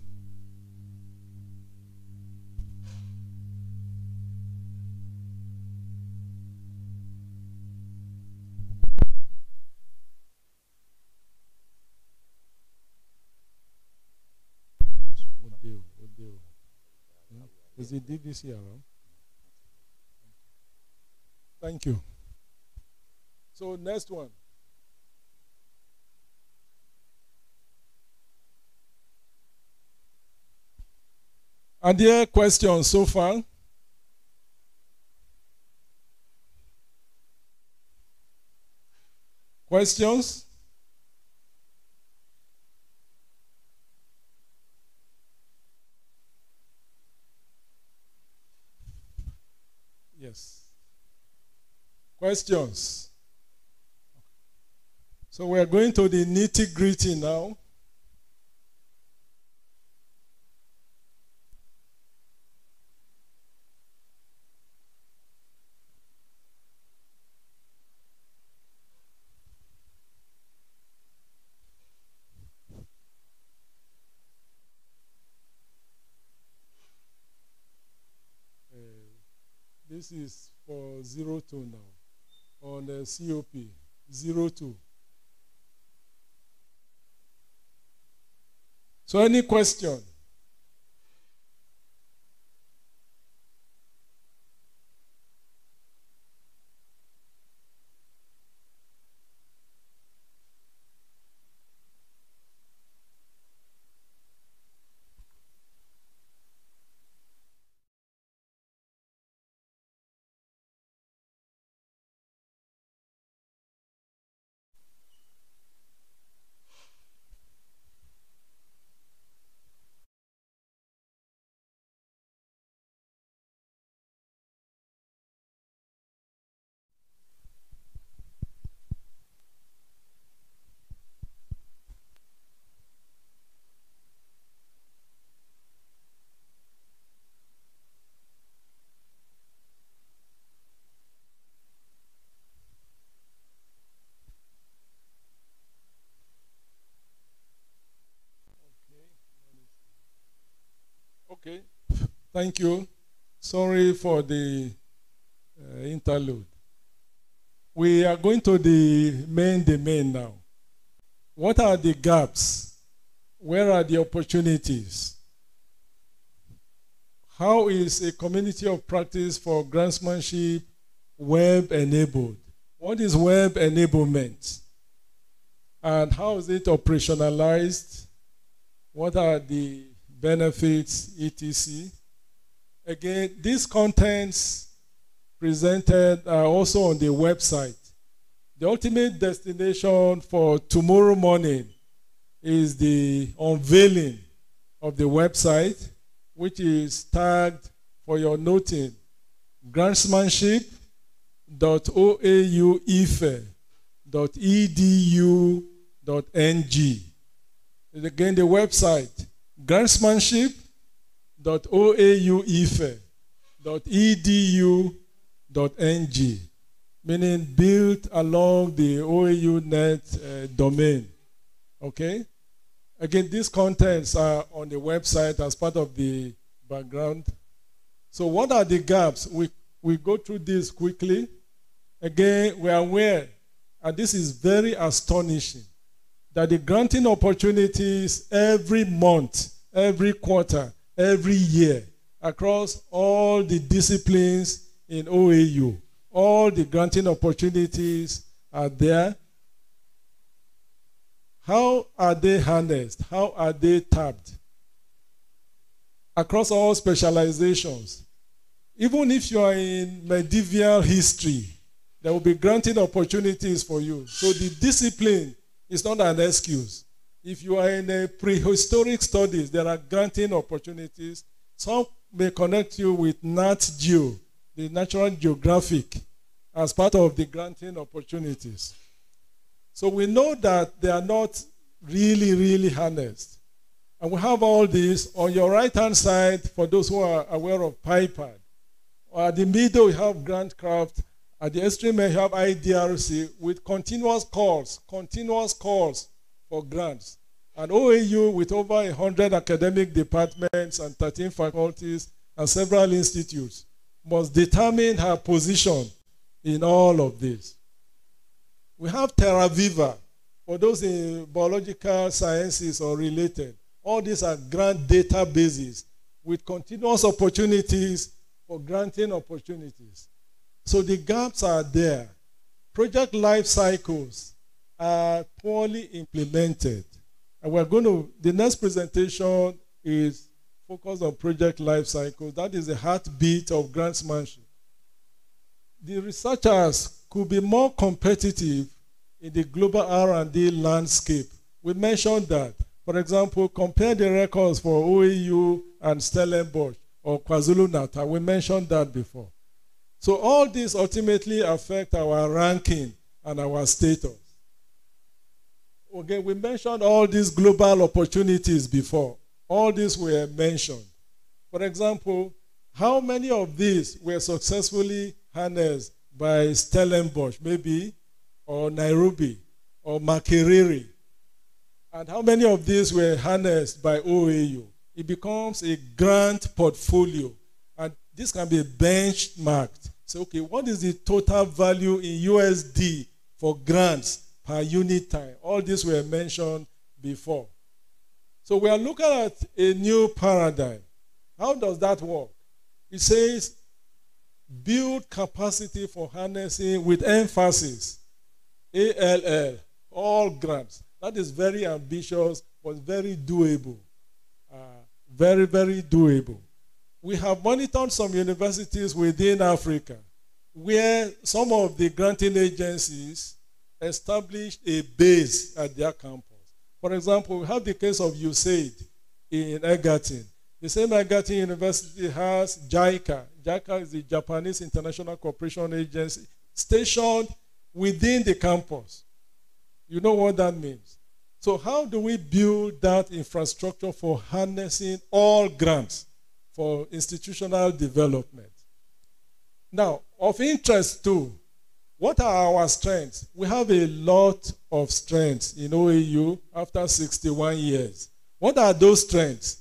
Is the DVC around? Thank you. So next one. Are there questions so far? Questions? Yes. Questions? So we are going to the nitty-gritty now. This is for 02 now, on the COP, 02. So any question? Okay, thank you. Sorry for the interlude. We are going to the main domain now. What are the gaps? Where are the opportunities? How is a community of practice for grantsmanship web-enabled? What is web enablement? And how is it operationalized? What are the benefits, etc.? Again, these contents presented are also on the website. The ultimate destination for tomorrow morning is the unveiling of the website, which is tagged for your noting, grantsmanship.oauife.edu.ng. Again, the website, grantsmanship.oauife.edu.ng, meaning built along the OAU net domain. Okay? Again, these contents are on the website as part of the background. So what are the gaps? We go through this quickly. Again, we are aware, and this is very astonishing, that the granting opportunities every month, every quarter, every year, across all the disciplines in OAU, all the granting opportunities are there. How are they harnessed? How are they tapped? Across all specializations. Even if you are in medieval history, there will be granting opportunities for you. So the discipline is not an excuse. If you are in a prehistoric studies, there are granting opportunities. Some may connect you with Nat Geo, the Natural Geographic, as part of the granting opportunities. So we know that they are not really harnessed. And we have all this on your right-hand side for those who are aware of PIPAD. Or at the middle, you have Grantcraft. At the extreme end, you have IDRC with continuous calls for grants. And OAU with over 100 academic departments and 13 faculties and several institutes must determine her position in all of this. We have Terra Viva for those in biological sciences or related. All these are grant databases with continuous opportunities for granting opportunities. So the gaps are there. Project life cycles are poorly implemented. And we're going to, the next presentation is focused on project life cycles. That is the heartbeat of grantsmanship. The researchers could be more competitive in the global R&D landscape. We mentioned that. For example, compare the records for OAU and Stellenbosch or KwaZulu-Natal. We mentioned that before. So all these ultimately affect our ranking and our status. Okay, we mentioned all these global opportunities before. All these were mentioned. For example, how many of these were successfully harnessed by Stellenbosch, maybe, or Nairobi, or Makerere? And how many of these were harnessed by OAU? It becomes a grant portfolio. And this can be benchmarked. So, okay, what is the total value in USD for grants per unit time? All these were mentioned before. So we are looking at a new paradigm. How does that work? It says, build capacity for harnessing with emphasis. ALL, all grants. That is very ambitious, but very doable. Very doable. We have monitored some universities within Africa where some of the granting agencies established a base at their campus. For example, we have the case of USAID in Egerton. The same Egerton University has JICA. JICA is the Japanese International Cooperation Agency, stationed within the campus. You know what that means. So how do we build that infrastructure for harnessing all grants for institutional development? Now, of interest too, what are our strengths? We have a lot of strengths in OAU after 61 years. What are those strengths?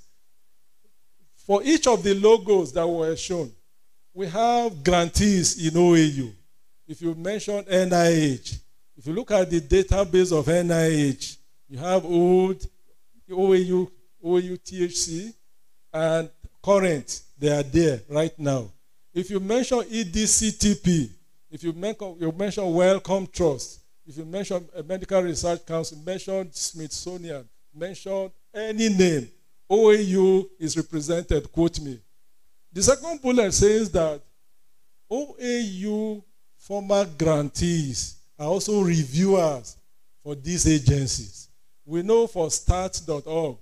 For each of the logos that were shown, we have grantees in OAU. If you mention NIH, if you look at the database of NIH, you have old OAU THC and current. They are there right now. If you mention EDCTP, if you mention Wellcome Trust, if you mention a Medical Research Council, mention Smithsonian, mention any name, OAU is represented, quote me. The second bullet says that OAU former grantees are also reviewers for these agencies. We know for start.org,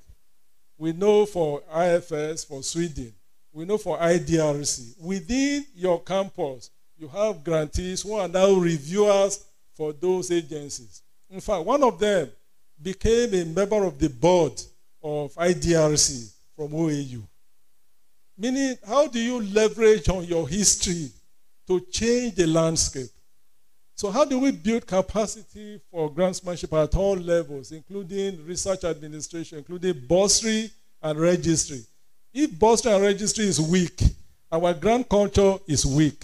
we know for IFS for Sweden, we know for IDRC. Within your campus, you have grantees who are now reviewers for those agencies. In fact, one of them became a member of the board of IDRC from OAU. Meaning, how do you leverage on your history to change the landscape? So how do we build capacity for grantsmanship at all levels, including research administration, including bursary and registry? If bursary and registry is weak, our grant culture is weak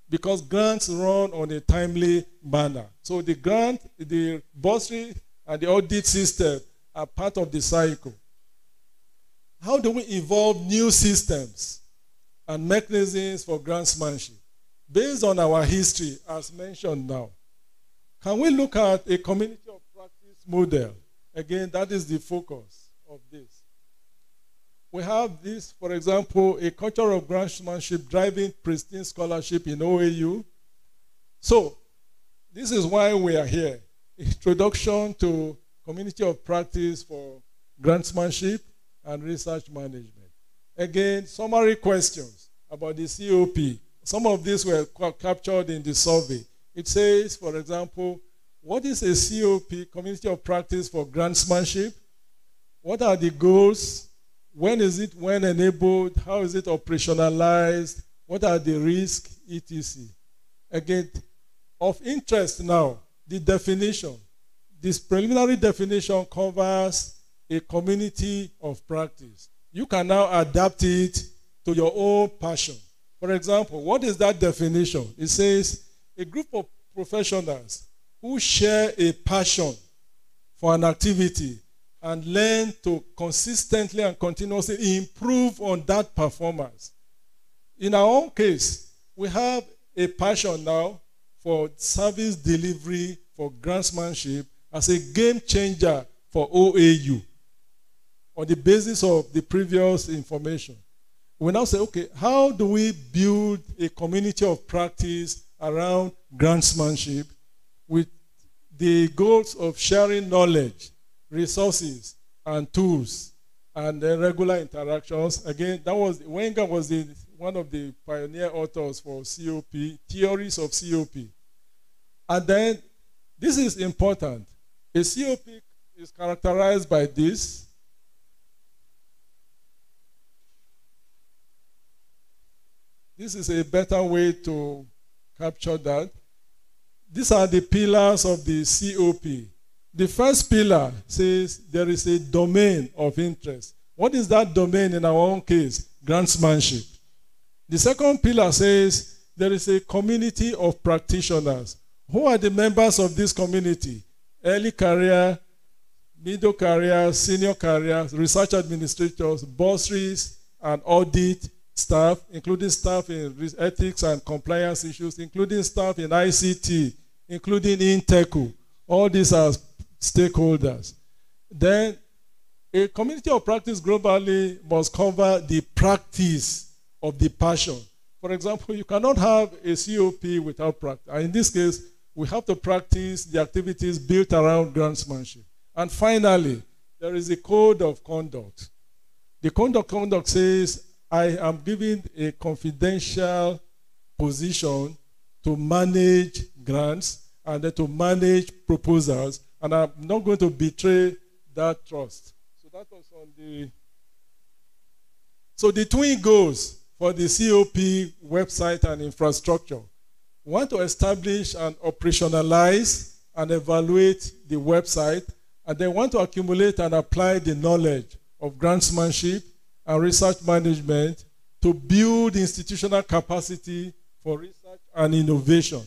because grants run on a timely manner. So the grant, the bursary, and the audit system are part of the cycle. How do we evolve new systems and mechanisms for grantsmanship? Based on our history, as mentioned now, can we look at a community of practice model? Again, that is the focus of this. We have this, for example, a culture of grantsmanship driving pristine scholarship in OAU. So, this is why we are here. Introduction to community of practice for grantsmanship and research management. Again, summary questions about the COP. Some of these were captured in the survey. It says, for example, what is a COP, community of practice for grantsmanship? What are the goals? When is it when enabled? How is it operationalized? What are the risks, etc.? Again, of interest now, the definition. This preliminary definition covers a community of practice. You can now adapt it to your own passion. For example, what is that definition? It says a group of professionals who share a passion for an activity and learn to consistently and continuously improve on that performance. In our own case, we have a passion now for service delivery, for grantsmanship, as a game changer for OAU on the basis of the previous information. We now say, okay, how do we build a community of practice around grantsmanship with the goals of sharing knowledge, resources, and tools, and then regular interactions? Again, that was, Wenger was one of the pioneer authors for COP, theories of COP. And then, this is important. A COP is characterized by this. This is a better way to capture that. These are the pillars of the COP. The first pillar says there is a domain of interest. What is that domain in our own case? Grantsmanship. The second pillar says there is a community of practitioners. Who are the members of this community? Early career, middle career, senior career, research administrators, bursaries, and audit staff, including staff in ethics and compliance issues, including staff in ICT, including in TECO. All these are stakeholders. Then, a community of practice globally must cover the practice of the passion. For example, you cannot have a COP without practice. And in this case, we have to practice the activities built around grantsmanship. And finally, there is a code of conduct. The code of conduct says, I am given a confidential position to manage grants and then to manage proposals, and I'm not going to betray that trust. So that was on the... So the twin goals for the COP website and infrastructure. We want to establish and operationalize and evaluate the website, and then want to accumulate and apply the knowledge of grantsmanship and research management to build institutional capacity for research and innovation.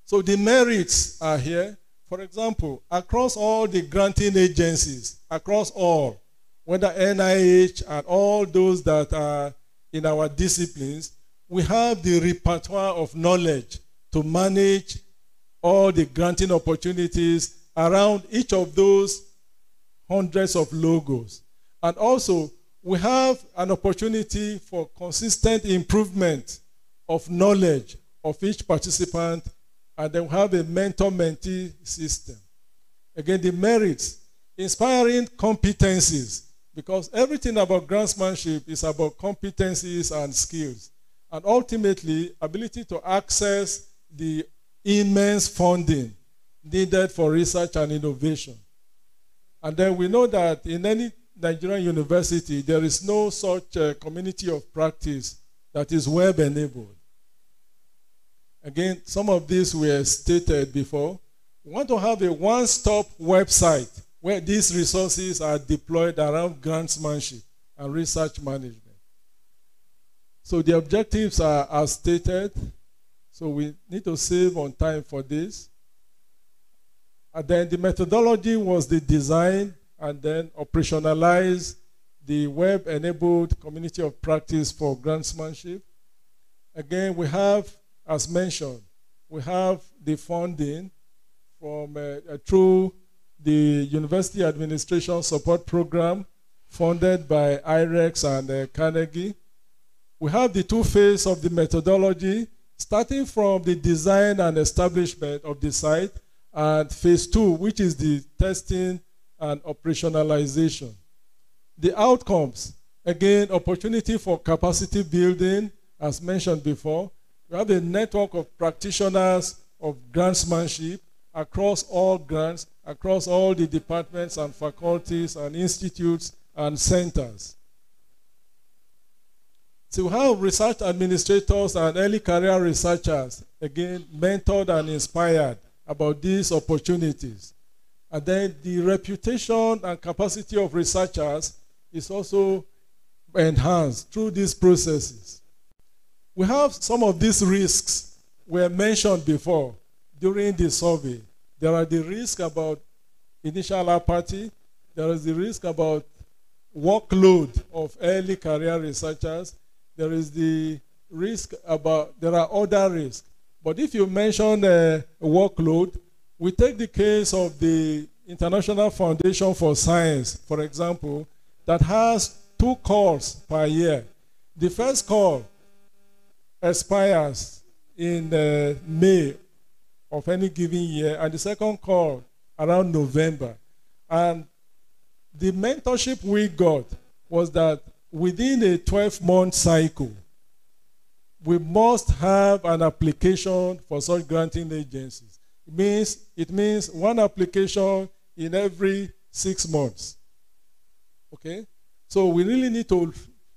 So the merits are here. For example, across all the granting agencies, across all, whether NIH and all those that are in our disciplines, we have the repertoire of knowledge to manage all the granting opportunities around each of those hundreds of logos. And also, we have an opportunity for consistent improvement of knowledge of each participant, and then we have a mentor-mentee system. Again, the merits, inspiring competencies, because everything about grantsmanship is about competencies and skills, and ultimately ability to access the immense funding needed for research and innovation. And then we know that in any Nigerian university, there is no such community of practice that is web-enabled. Again, some of these were stated before. We want to have a one-stop website where these resources are deployed around grantsmanship and research management. So the objectives are as stated. So we need to save on time for this. And then the methodology was the design and then operationalize the web-enabled community of practice for grantsmanship. Again, we have, as mentioned, we have the funding from through the University Administration Support Program funded by IREX and Carnegie. We have the two phases of the methodology, starting from the design and establishment of the site, and phase 2, which is the testing and operationalization. The outcomes, again, opportunity for capacity building, as mentioned before. We have a network of practitioners of grantsmanship across all grants, across all the departments and faculties and institutes and centers. So we have research administrators and early career researchers, again, mentored and inspired about these opportunities. And then the reputation and capacity of researchers is also enhanced through these processes. We have some of these risks were mentioned before during the survey. There are the risks about initial apathy. There is the risk about workload of early career researchers. There is the risk about, there are other risks. But if you mention workload, we take the case of the International Foundation for Science, for example, that has 2 calls per year. The first call expires in May of any given year, and the second call around November. And the mentorship we got was that within a 12-month cycle, we must have an application for such granting agencies. It means one application in every 6 months. Okay? So we really need to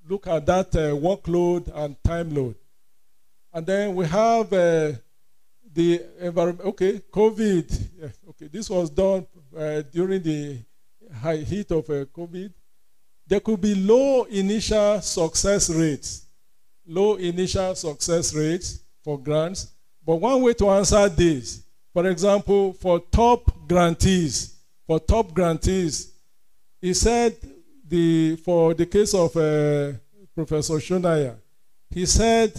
look at that workload and time load. And then we have the environment. Okay, COVID. Yeah, okay, this was done during the high heat of COVID. There could be low initial success rates. Low initial success rates for grants. But one way to answer this, for example, for top grantees, he said for the case of Professor Shunaya, he said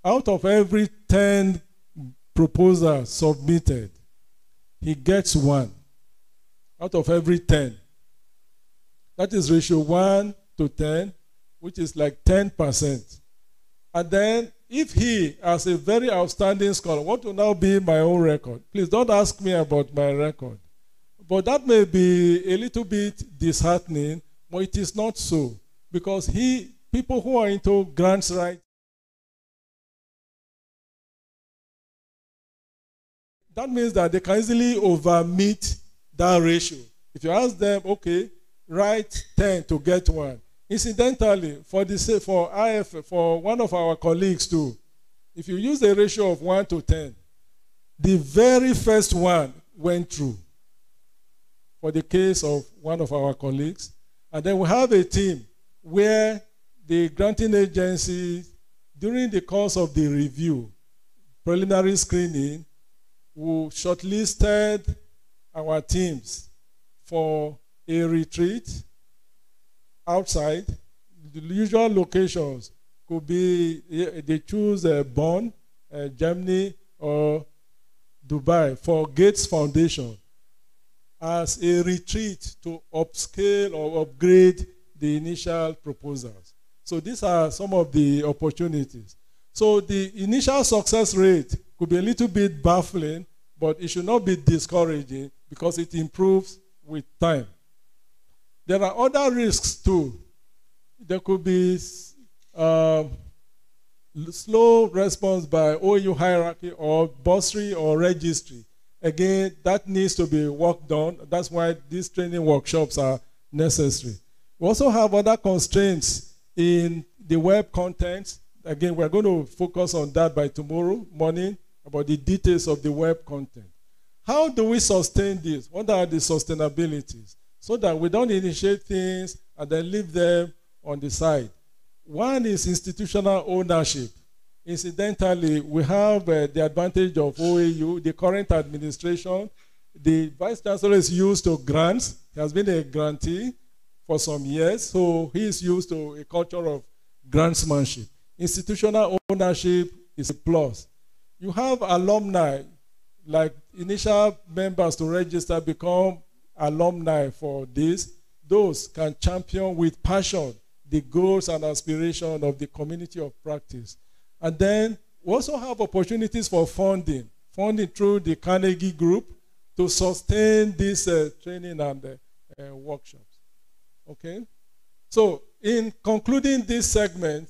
out of every 10 proposals submitted, he gets 1 out of every 10. That is ratio 1 to 10, which is like 10%. And then, if he, as a very outstanding scholar, what will now be my own record? Please don't ask me about my record. But that may be a little bit disheartening, but it is not so. Because people who are into grants writing, that means that they can easily over-meet that ratio. If you ask them, okay, write 10 to get 1. Incidentally, for one of our colleagues too, if you use a ratio of 1 to 10, the very first one went through for the case of one of our colleagues. And then we have a team where the granting agency, during the course of the review, preliminary screening, we shortlisted our teams for a retreat outside. The usual locations could be, they choose Bonn, Germany, or Dubai for Gates Foundation as a retreat to upscale or upgrade the initial proposals. So these are some of the opportunities. So the initial success rate could be a little bit baffling, but it should not be discouraging because it improves with time. There are other risks too. There could be slow response by OU hierarchy or bursary or registry. Again, that needs to be worked on. That's why these training workshops are necessary. We also have other constraints in the web content. Again, we're going to focus on that by tomorrow morning, about the details of the web content. How do we sustain this? What are the sustainabilities? So that we don't initiate things and then leave them on the side. One is institutional ownership. Incidentally, we have the advantage of OAU, the current administration. The Vice Chancellor is used to grants. He has been a grantee for some years, so he is used to a culture of grantsmanship. Institutional ownership is a plus. You have alumni, like initial members to register become alumni for this. Those can champion with passion the goals and aspirations of the community of practice. And then we also have opportunities for funding through the Carnegie Group to sustain this training and workshops. Okay? So in concluding this segment,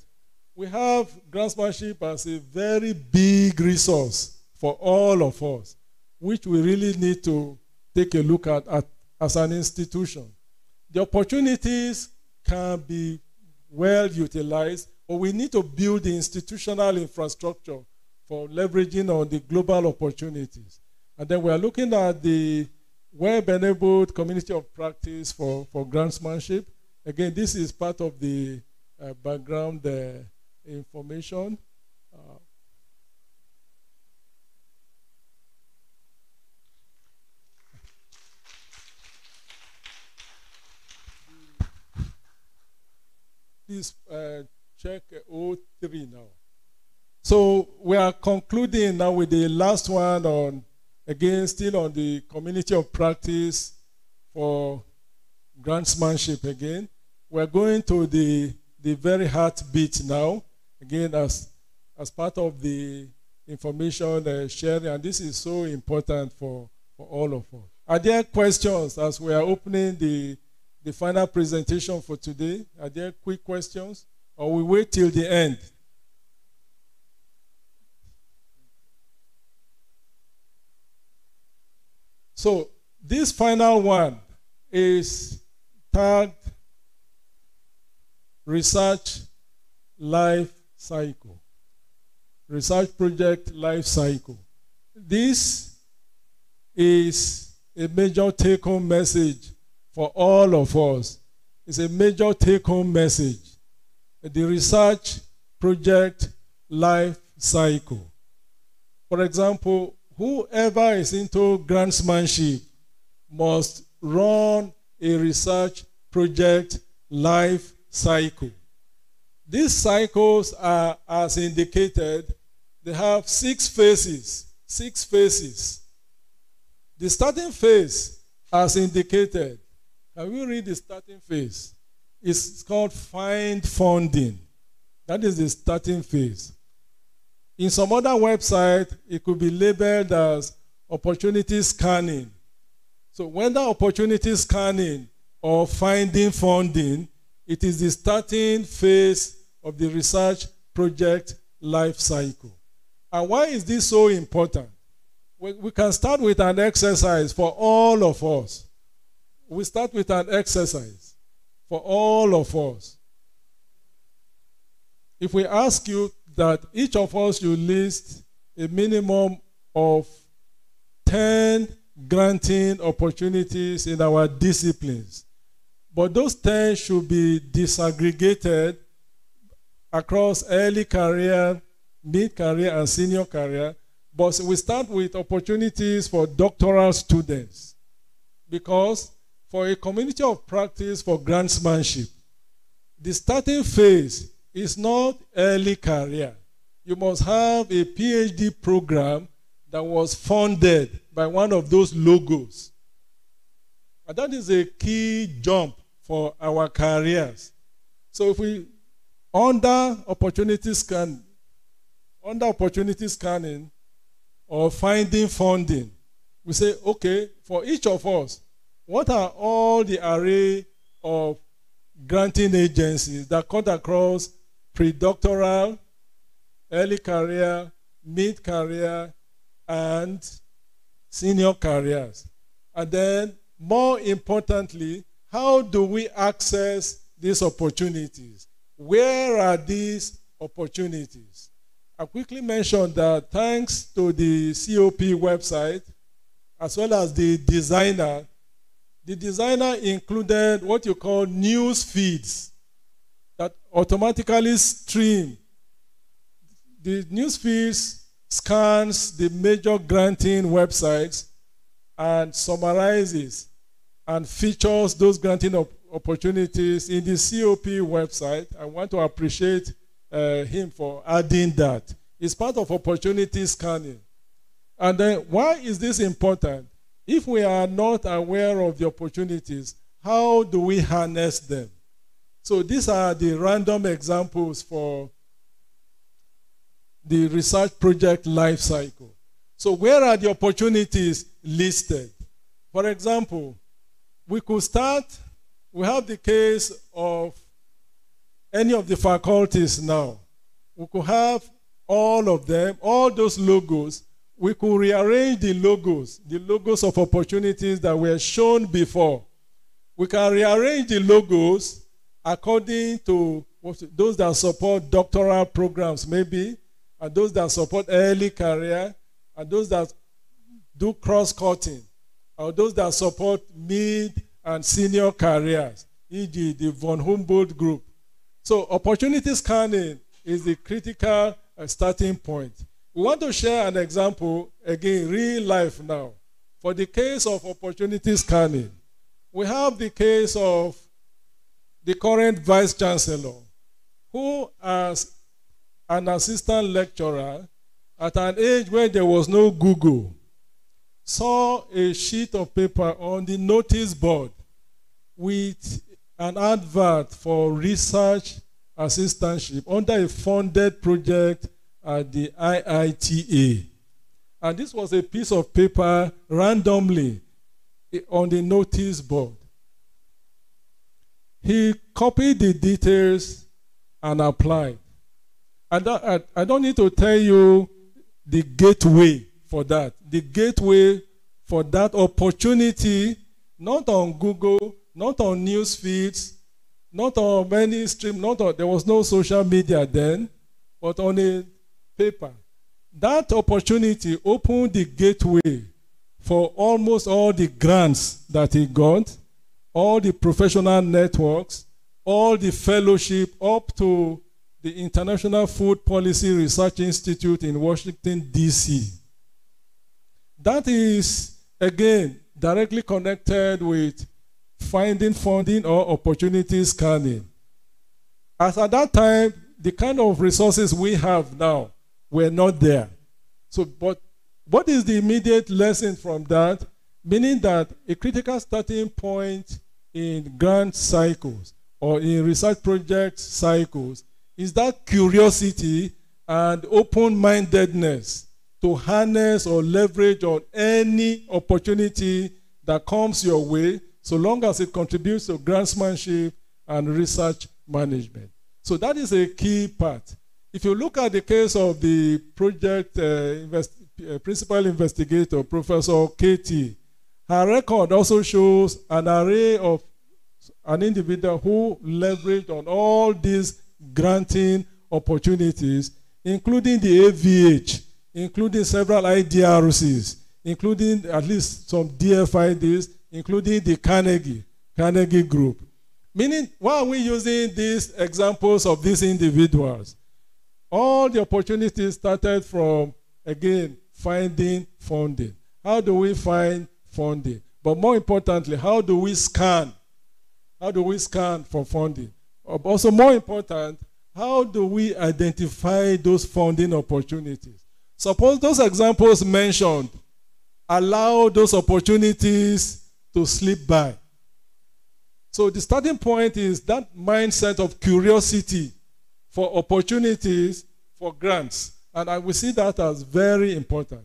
we have grantsmanship as a very big resource for all of us, which we really need to take a look at as an institution. The opportunities can be well utilized, but we need to build the institutional infrastructure for leveraging on the global opportunities. And then we are looking at the web-enabled community of practice for grantsmanship. Again, this is part of the background information. Please check 03 now. So we are concluding now with the last one on, again, still on the community of practice for grantsmanship again. We're going to the very heartbeat now, again, as part of the information sharing, and this is so important for all of us. Are there questions as we are opening the final presentation for today? Are there quick questions? Or we wait till the end? So this final one is tagged Research Life Cycle. Research Project Life Cycle. This is a major take-home message for all of us. It's a major take-home message. The Research Project Life Cycle. For example, whoever is into grantsmanship must run a research project life cycle. These cycles are, as indicated, they have 6 phases. 6 phases. The starting phase, as indicated, can we read the starting phase? It's called find funding. That is the starting phase. In some other website, it could be labeled as opportunity scanning. So whether opportunity scanning or finding funding, it is the starting phase of the research project life cycle. And why is this so important? We can start with an exercise for all of us. We start with an exercise for all of us. If we ask you that each of us should list a minimum of 10 granting opportunities in our disciplines, but those 10 should be disaggregated across early career, mid-career, and senior career. But we start with opportunities for doctoral students, because for a community of practice for grantsmanship, the starting phase is not early career. You must have a PhD program that was funded by one of those logos. And that is a key jump for our careers. So if we, under opportunity scanning or finding funding, we say, okay, for each of us, what are all the array of granting agencies that cut across pre-doctoral, early career, mid-career, and senior careers? And then, more importantly, how do we access these opportunities? Where are these opportunities? I quickly mentioned that thanks to the COP website, as well as the designer included what you call news feeds that automatically stream. The news feeds scans the major granting websites and summarizes and features those granting opportunities in the COP website. I want to appreciate him for adding that. It's part of opportunity scanning. And then, why is this important? If we are not aware of the opportunities, how do we harness them? So these are the random examples for the research project lifecycle. So where are the opportunities listed? For example, we could start, we have the case of any of the faculties now. We could have all of them, all those logos. We could rearrange the logos of opportunities that were shown before. We can rearrange the logos according to those that support doctoral programs maybe, and those that support early career, and those that do cross-cutting, or those that support mid and senior careers, e.g. the von Humboldt group. So opportunity scanning is the critical starting point. We want to share an example, again, real life now. For the case of opportunity scanning, we have the case of the current vice chancellor, who as an assistant lecturer at an age where there was no Google, saw a sheet of paper on the notice board with an advert for research assistantship under a funded project at the IITA. And this was a piece of paper randomly on the notice board. He copied the details and applied. I don't need to tell you the gateway for that. The gateway for that opportunity, not on Google, not on news feeds, not on many streams, there was no social media then, but on a paper. That opportunity opened the gateway for almost all the grants that he got, all the professional networks, all the fellowship up to the International Food Policy Research Institute in Washington, D.C. That is, again, directly connected with finding funding or opportunity scanning. As at that time, the kind of resources we have now were not there. So, but what is the immediate lesson from that? Meaning that a critical starting point in grant cycles or in research project cycles is that curiosity and open-mindedness to harness or leverage on any opportunity that comes your way, so long as it contributes to grantsmanship and research management. So that is a key part. If you look at the case of the project principal investigator, Professor Katie, her record also shows an array of an individual who leveraged on all these granting opportunities, including the AVH, including several IDRCs, including at least some DFIDs, including the Carnegie Group. Meaning, why are we using these examples of these individuals? All the opportunities started from, again, finding funding. How do we find funding? But more importantly, how do we scan? How do we scan for funding? Also more important, how do we identify those funding opportunities? Suppose those examples mentioned allow those opportunities to slip by. So the starting point is that mindset of curiosity for opportunities, for grants. And I will see that as very important.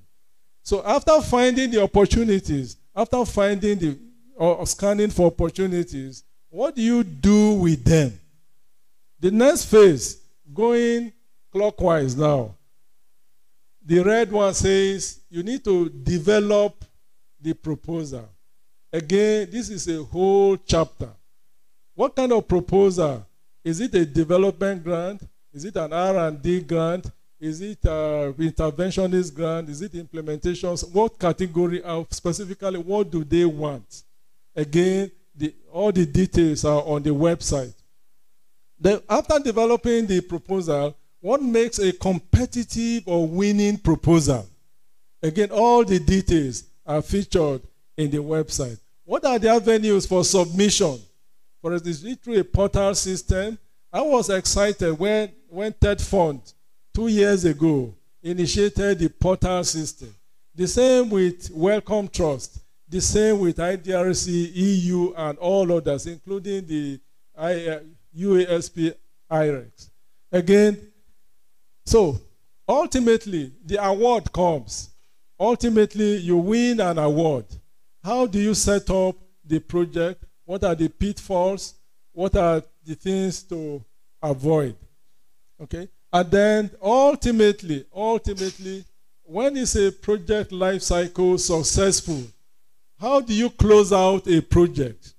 So after finding the opportunities, after finding or scanning for opportunities, what do you do with them? The next phase, going clockwise now. The red one says you need to develop the proposal. Again, this is a whole chapter. What kind of proposal? Is it a development grant? Is it an R&D grant? Is it an interventionist grant? Is it implementations? What category of specifically, what do they want? Again, all the details are on the website. Then after developing the proposal, what makes a competitive or winning proposal? Again, all the details are featured in the website. What are the avenues for submission? For instance, is it through a portal system? I was excited when Third Fund 2 years ago initiated the portal system. The same with Welcome Trust. The same with IDRC, EU, and all others, including the UASP IREX. Again, so ultimately, the award comes. Ultimately, you win an award. How do you set up the project? What are the pitfalls? What are the things to avoid? Okay? And then ultimately, when is a project life cycle successful? How do you close out a project?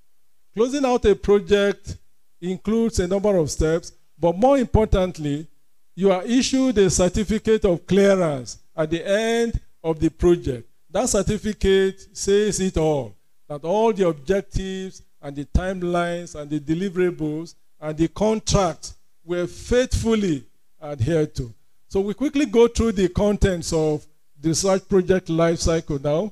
Closing out a project includes a number of steps, but more importantly, you are issued a certificate of clearance at the end of the project. That certificate says it all, that all the objectives and the timelines and the deliverables and the contracts were faithfully adhered to. So we quickly go through the contents of the research project life cycle now.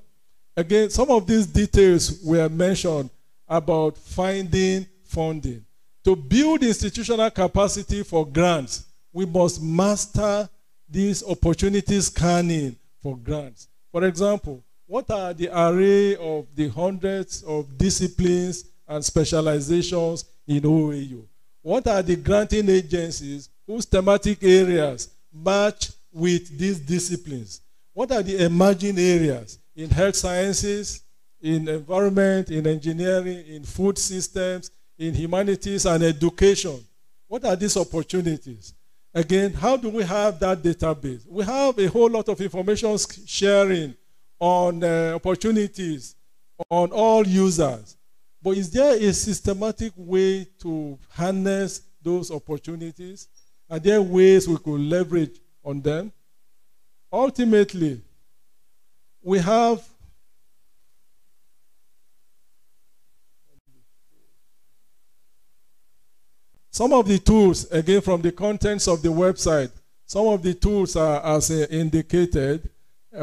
Again, some of these details were mentioned about finding funding. To build institutional capacity for grants, we must master these opportunity scanning for grants. For example, what are the array of the hundreds of disciplines and specializations in OAU? What are the granting agencies whose thematic areas match with these disciplines? What are the emerging areas in health sciences, in environment, in engineering, in food systems, in humanities and education? What are these opportunities? Again, how do we have that database? We have a whole lot of information sharing on opportunities on all users. But is there a systematic way to harness those opportunities? Are there ways we could leverage on them? Ultimately, we have some of the tools, again, from the contents of the website. Some of the tools are as indicated,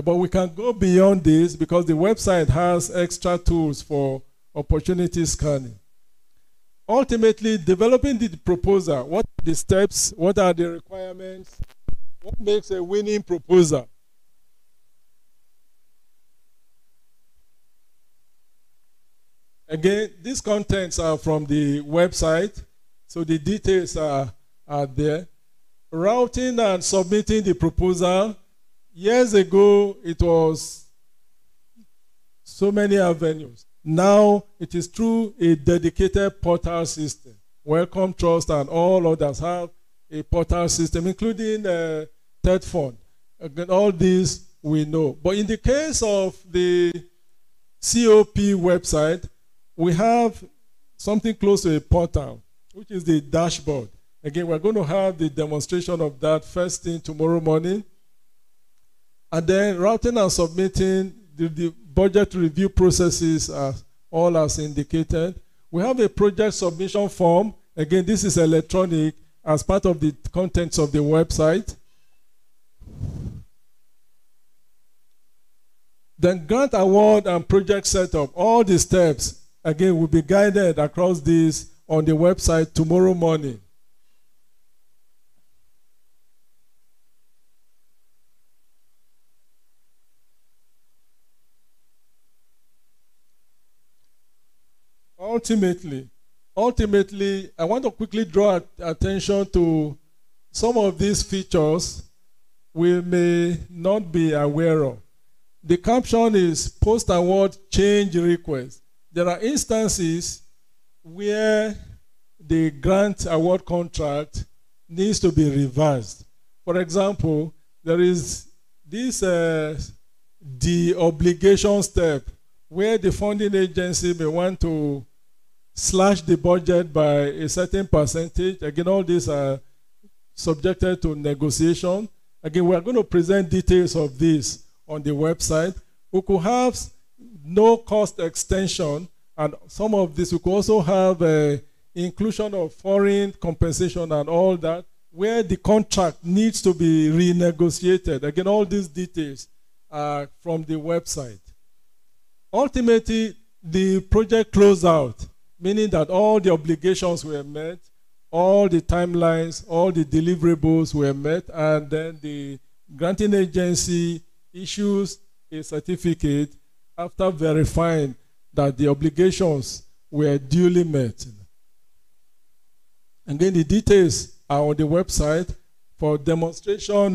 but we can go beyond this because the website has extra tools for opportunity scanning. Ultimately, developing the proposal. What are the steps? What are the requirements? What makes a winning proposal? Again, these contents are from the website, so the details are there. Routing and submitting the proposal. Years ago, it was so many avenues. Now, it is through a dedicated portal system. Welcome Trust and all others have a portal system, including Third Fund. Again, all these we know. But in the case of the COP website, we have something close to a portal, which is the dashboard. Again, we're going to have the demonstration of that first thing tomorrow morning. And then routing and submitting the budget review processes are all as indicated. We have a project submission form. Again, this is electronic as part of the contents of the website. Then grant award and project setup. All the steps, again, will be guided across this on the website tomorrow morning. Ultimately, ultimately, I want to quickly draw attention to some of these features we may not be aware of. The caption is post-award change request. There are instances where the grant award contract needs to be revised. For example, there is this the obligation step where the funding agency may want to slash the budget by a certain percentage. Again, all these are subjected to negotiation. Again, we are going to present details of this on the website. We could have no cost extension, and some of this we could also have inclusion of foreign compensation and all that, where the contract needs to be renegotiated. Again, all these details are from the website. Ultimately, the project closed out, meaning that all the obligations were met, all the timelines, all the deliverables were met, and then the granting agency issues a certificate after verifying that the obligations were duly met. Again, the details are on the website for demonstration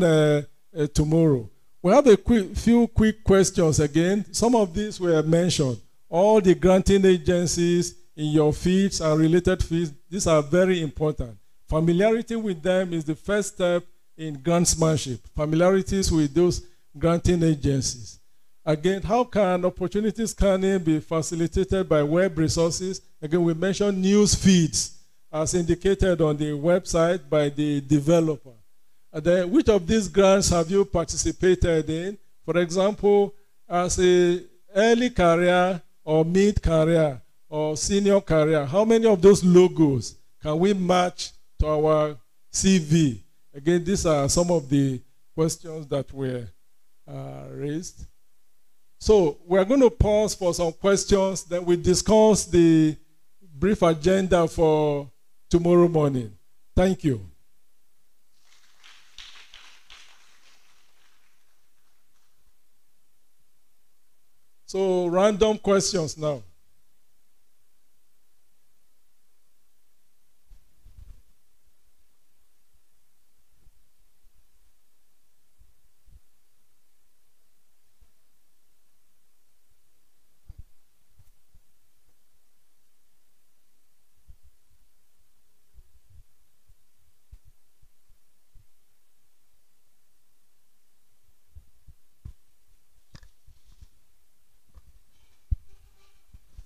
tomorrow. We have a few quick questions again. Some of these were mentioned. All the granting agencies in your fields and related fields, these are very important. Familiarity with them is the first step in grantsmanship. Familiarities with those granting agencies. Again, how can opportunity scanning be facilitated by web resources? Again, we mentioned news feeds as indicated on the website by the developer. And then, which of these grants have you participated in? For example, as a early career or mid-career or senior career, how many of those logos can we match to our CV? Again, these are some of the questions that were raised. So we're going to pause for some questions, then we discuss the brief agenda for tomorrow morning. Thank you. So random questions now.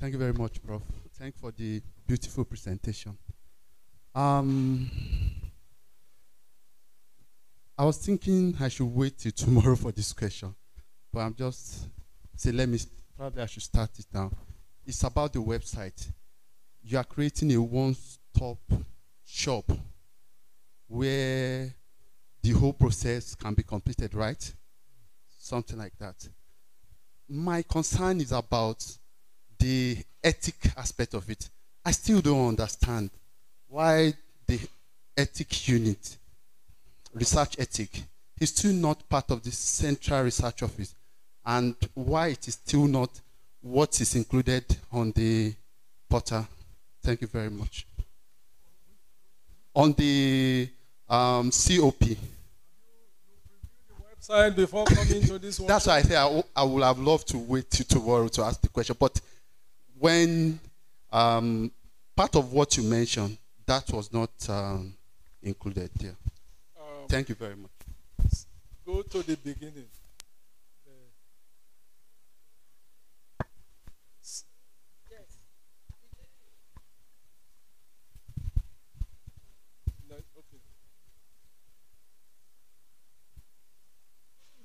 Thank you very much, Prof. Thank you for the beautiful presentation. I was thinking I should wait till tomorrow for this question, but I'm just saying, probably I should start it now. It's about the website. You are creating a one-stop shop where the whole process can be completed, right? Something like that. My concern is about the ethic aspect of it. I still don't understand why the ethic unit, research ethic, is still not part of the central research office, and why it is still not what is included on the portal. Thank you very much. On the COP. Website before coming to this one. That's why I say I would have loved to wait till tomorrow to ask the question, but when part of what you mentioned, that was not included there. Thank you very much. Go to the beginning.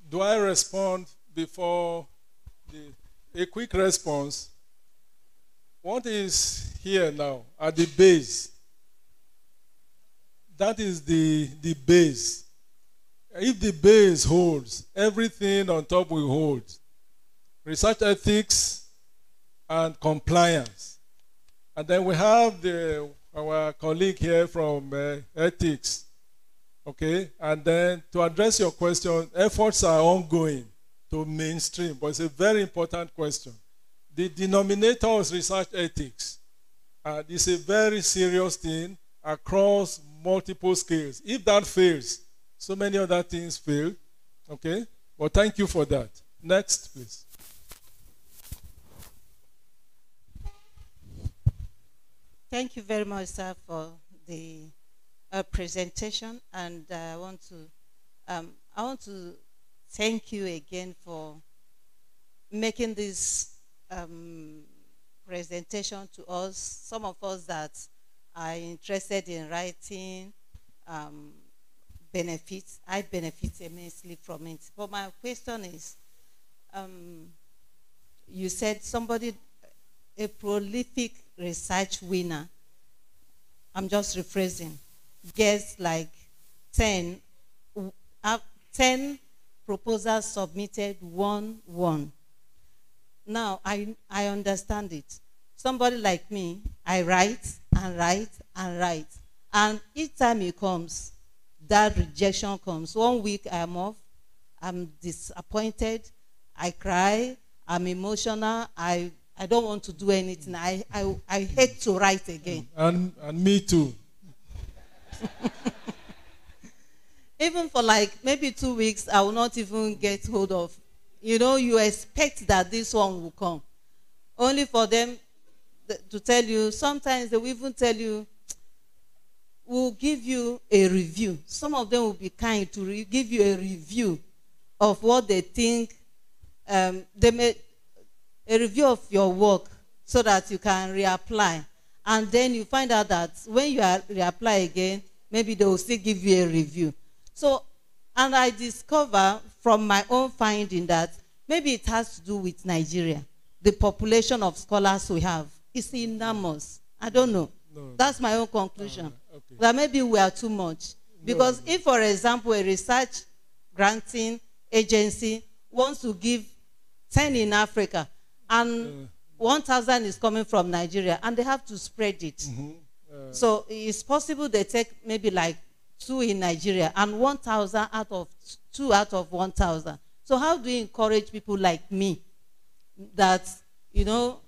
Do I respond before a quick response? What is here now at the base? That is the base. If the base holds, everything on top will hold. Research ethics and compliance. And then we have our colleague here from ethics. Okay, and then to address your question, efforts are ongoing to mainstream, but it's a very important question. The denominator is research ethics, And it's a very serious thing across multiple scales. If that fails, so many other things fail. Okay? But thank you for that. Next, please. Thank you very much, sir, for the presentation. And I want to thank you again for making this presentation to us. Some of us that are interested in writing benefits. I benefit immensely from it. But my question is, you said somebody, a prolific research winner, I'm just rephrasing, gets like 10 proposals submitted, 1-1. Now, I understand it. Somebody like me, I write and write and write. And each time it comes, that rejection comes. 1 week I'm off, I'm disappointed, I cry, I'm emotional, I don't want to do anything. I hate to write again. And me too. Even for like maybe 2 weeks, I will not even get hold of. You know, you expect that this one will come. Only for them to tell you, sometimes they will even tell you, we'll give you a review. Some of them will be kind to give you a review of what they think. They may a review of your work so that you can reapply. And then you find out that when you reapply again, maybe they will still give you a review. So, and I discover from my own finding that maybe it has to do with Nigeria. The population of scholars we have is enormous. I don't know. No. That's my own conclusion. Okay. That maybe we are too much. Because if, for example, a research granting agency wants to give 10 in Africa, and 1,000 is coming from Nigeria, and they have to spread it. So it's possible they take maybe like 2 in Nigeria, and 1,000 out of 2 out of 1,000. So how do you encourage people like me that, you know,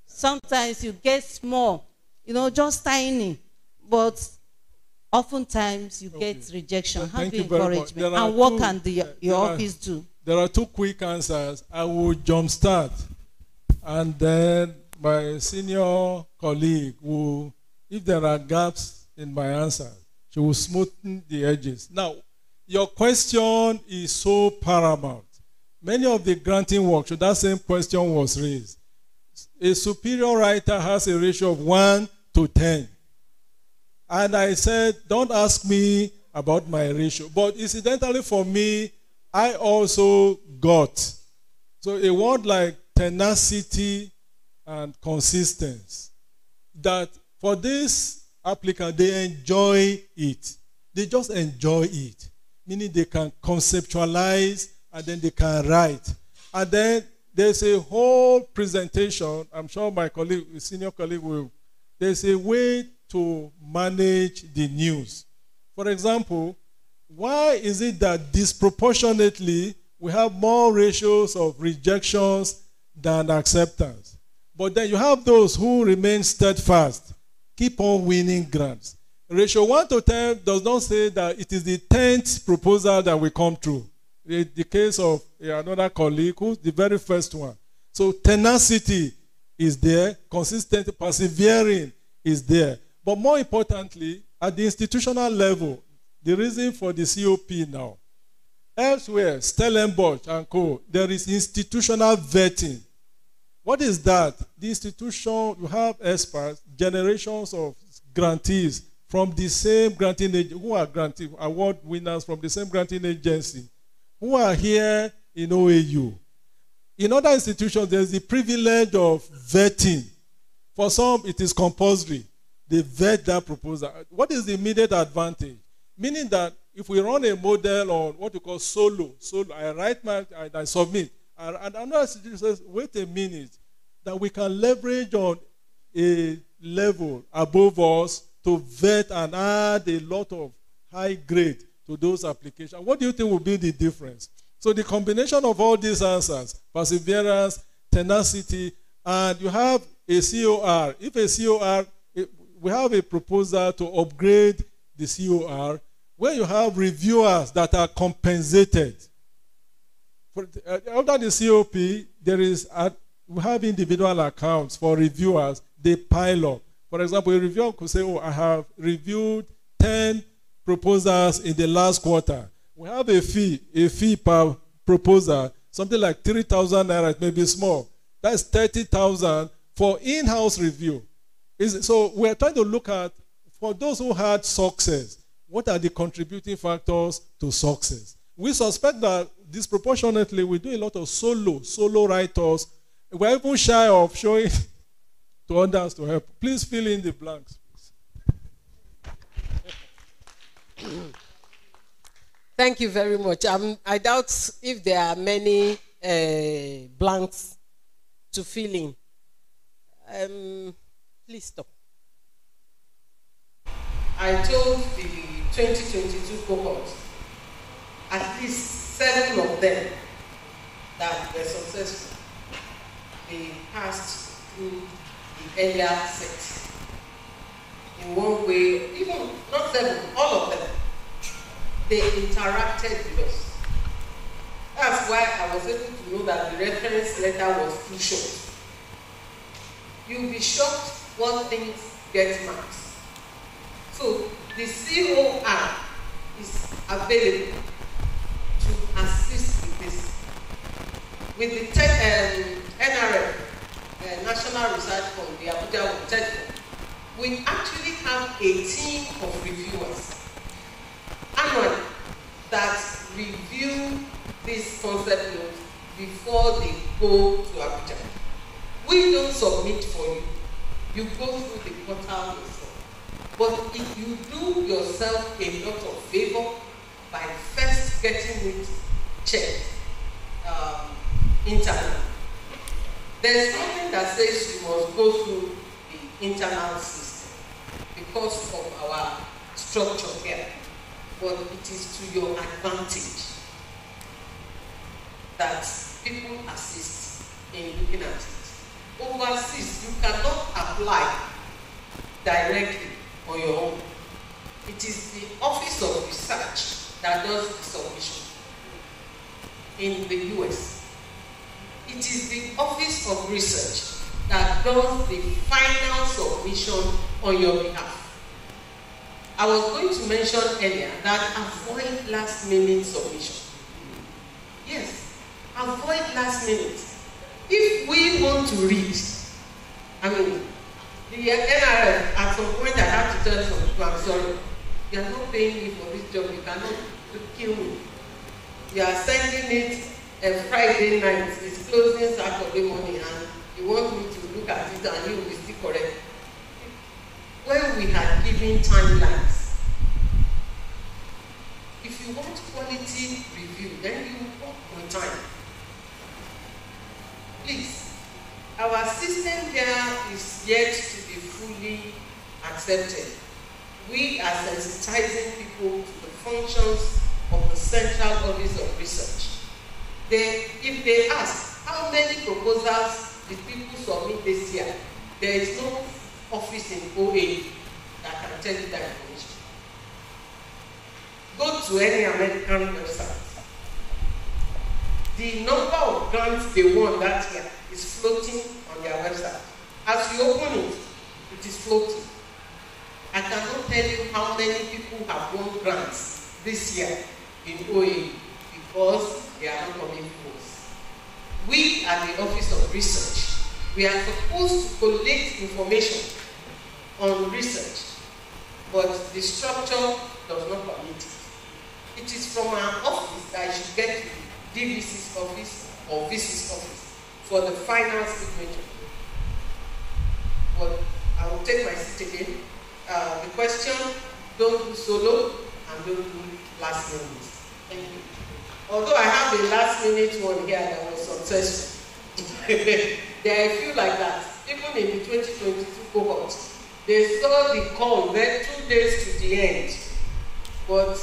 sometimes you get small, you know, just tiny, but oftentimes you get rejection. How do you encourage me? And what can your office do? There are 2 quick answers. I will jumpstart. And then my senior colleague will, if there are gaps in my answer, she will smoothen the edges. Now, your question is so paramount. Many of the granting workshops, that same question was raised. A superior writer has a ratio of 1 to 10. And I said, don't ask me about my ratio. But incidentally for me, I also got. So a word like tenacity and consistency, that for this applicant, they enjoy it. They just enjoy it, meaning they can conceptualize and then they can write. And then there's a whole presentation, I'm sure my colleague, senior colleague will, there's a way to manage the news. For example, why is it that disproportionately we have more ratios of rejections than acceptance? But then you have those who remain steadfast, keep on winning grants. Ratio 1 to 10 does not say that it is the 10th proposal that will come through. The case of another colleague, who's the very first one. So tenacity is there, consistent, persevering is there. But more importantly, at the institutional level, the reason for the COP now, elsewhere, Stellenbosch and co., there is institutional vetting. What is that? The institution, you have experts, generations of grantees from the same granting agency, who are granting award winners from the same granting agency, who are here in OAU. In other institutions, there's the privilege of vetting. For some, it is compulsory. They vet that proposal. What is the immediate advantage? Meaning that if we run a model on what we call solo, I write I submit, and another institution says, wait a minute, that we can leverage on a level above us to vet and add a lot of high grade to those applications. What do you think will be the difference? So the combination of all these answers, perseverance, tenacity, and you have a COR. If a COR, we have a proposal to upgrade the COR where you have reviewers that are compensated. Under the COP, we have individual accounts for reviewers. They pile up. For example, a reviewer could say, oh, I have reviewed 10 proposals in the last quarter. We have a fee per proposal, something like 3,000 naira, it may be small. That's 30,000 for in-house review. So we're trying to look at, for those who had success, what are the contributing factors to success? We suspect that disproportionately we do a lot of solo write-offs. We're even shy of showing to others to help. Please fill in the blanks. Thank you very much. I doubt if there are many blanks to fill in. Please stop. I told the 2022 cohort, at least 7 of them that were successful. They passed through the earlier set. In one way, even not 7, all of them. They interacted with us. That's why I was able to know that the reference letter was too short. You'll be shocked what things get marks. So the COR is available to assist with this. With the NRF, National Research Fund, the Abuja Tech Fund, we actually have a team of reviewers annually that review these concept notes before they go to Abuja. We don't submit for you. You go through the portal yourself. But if you do yourself a lot of favor by first getting it checked internally, there's nothing that says you must go through the internal system because of our structure here. But it is to your advantage that people assist in looking at it. Overseas, you cannot apply directly on your own. It is the Office of Research that does the submission in the US. It is the Office of Research that does the final submission on your behalf. I was going to mention earlier that avoid last-minute submission. Yes, avoid last minute. If we want to read, I mean, the NRF, at some point I have to tell some people, I'm sorry, you are not paying me for this job, you cannot kill me. You are sending it Friday night, it's closing Saturday morning, and you want me to look at it and you will be still correct. When we had given timelines, if you want quality review, then you work on time. Please, our system here is yet to be fully accepted. We are sensitizing people to the functions of the Central Office of Research. If they ask, how many proposals did people submit this year? There is no office in OA that can tell you that information. Go to any American website. The number of grants they won that year is floating on their website. As you open it, it is floating. I cannot tell you how many people have won grants this year in OA because they are not coming close. We are the Office of Research. We are supposed to collect information on research, but the structure does not permit it. It is from our office that I should get to DVC's office or VC's office for the final signature. But I will take my seat again. The question, don't do solo and don't do last minute. Thank you. Although I have a last minute one here that was successful. There are a few like that. Even in the 2022 cohort, they saw the call then 2 days to the end. But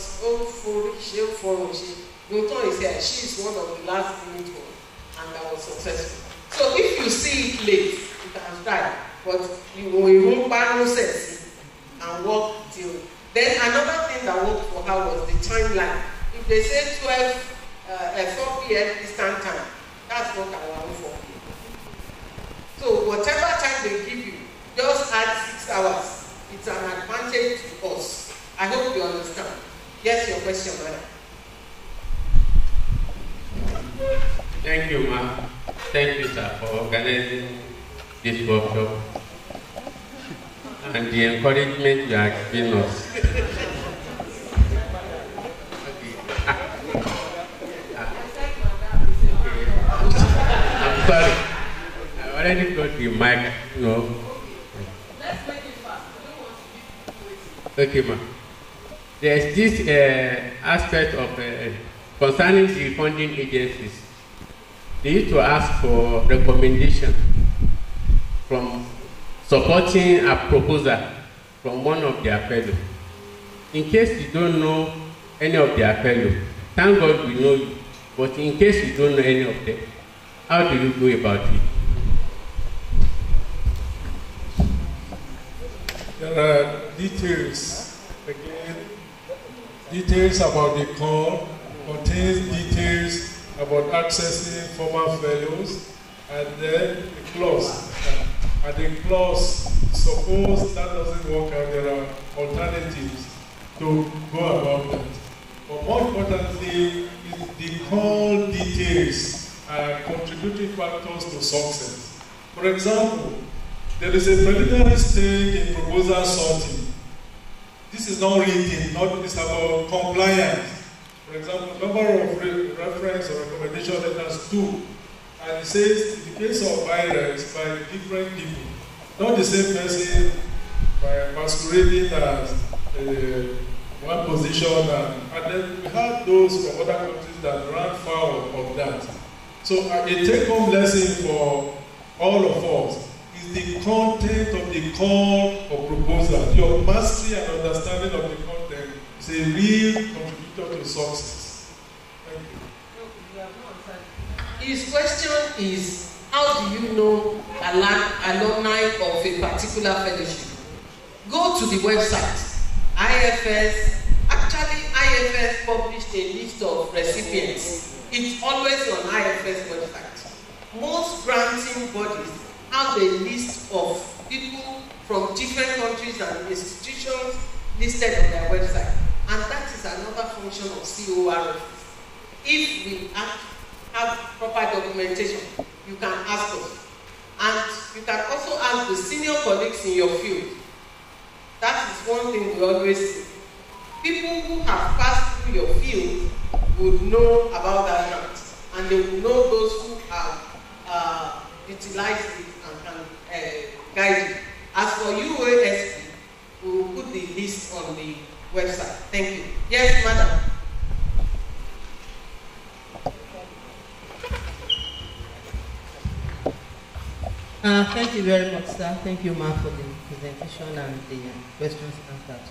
Newton is here. She is one of the last minute ones, and that was successful. So if you see it late, you can try. But you won't process. and work till. Then another thing that worked for her was the timeline. If they say 4 p.m. Eastern time, that's what I want for you. So whatever time they give you, just add 6 hours. It's an advantage to us. I hope you understand. Yes, your question, madam. Thank you, ma'am. Thank you, sir, for organizing this workshop and the encouragement you are giving us. I'm sorry. I already got the mic, no. Let's make it fast. Okay, ma'am. There's this aspect of concerning the funding agencies. They used to ask for recommendation from supporting a proposal from one of their fellows. In case you don't know any of their fellows, thank God we know you. But in case you don't know any of them, how do you go about it? There are details. Again, details about the call, contains details about accessing former fellows, and then the clause. And the clause, suppose that doesn't work out, there are alternatives to go about that. But more importantly, is the call details are contributing factors to success. For example, there is a preliminary stage in proposal sorting. This is not written, it's about compliance. For example, number of reference or recommendation letters 2, and it says in the case of IREX by different people, not the same person by masquerading as one position, and then we have those from other countries that ran foul of that. So a take-home lesson for all of us is the content of the call or proposal. Your mastery and understanding of the content is a real contributor to success. Thank you. His question is, how do you know alumni of a particular fellowship? Go to the website. IFS, actually IFS published a list of recipients. It's always on IFS website. Most granting bodies have a list of people from different countries and institutions listed on their website. And that is another function of COR. If we have proper documentation, you can ask us. And you can also ask the senior colleagues in your field. That is one thing we always see. People who have passed through your field would know about that grant, and they will know those who have utilized it and can guide you. As for UASP, we will put the list on the website. Thank you. Yes, madam. Thank you very much, sir. Thank you, ma'am, for the presentation and the questions answered.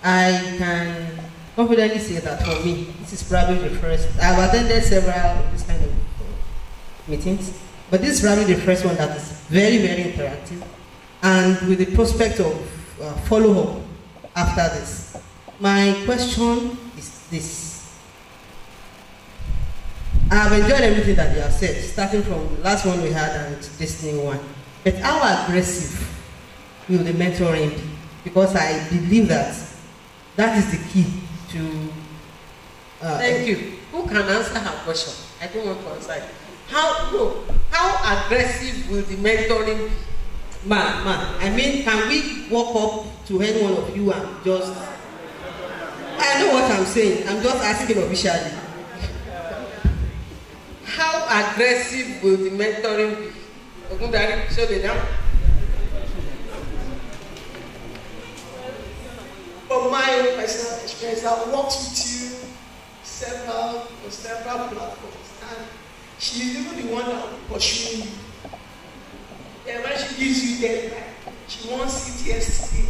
I can confidently say that for me, this is probably the first. I've attended several of this kind of meetings, but this is probably the first one that is very, very interactive, and with the prospect of follow-up after this. My question is this. I've enjoyed everything that you have said, starting from the last one we had and this new one. But how aggressive will the mentoring be? Because I believe that that is the key to... Thank you. Who can answer her question? I don't want to answer it. How aggressive will the mentoring be? Man, I mean, can we walk up to any one of you and just... I know what I'm saying. I'm just asking officially. How aggressive will the mentoring be? Ogundari, show them down. From my own personal experience, I've worked with you several platforms, and she's even the one that will pursue you. Yeah, when she gives you deadline, she wants it yesterday.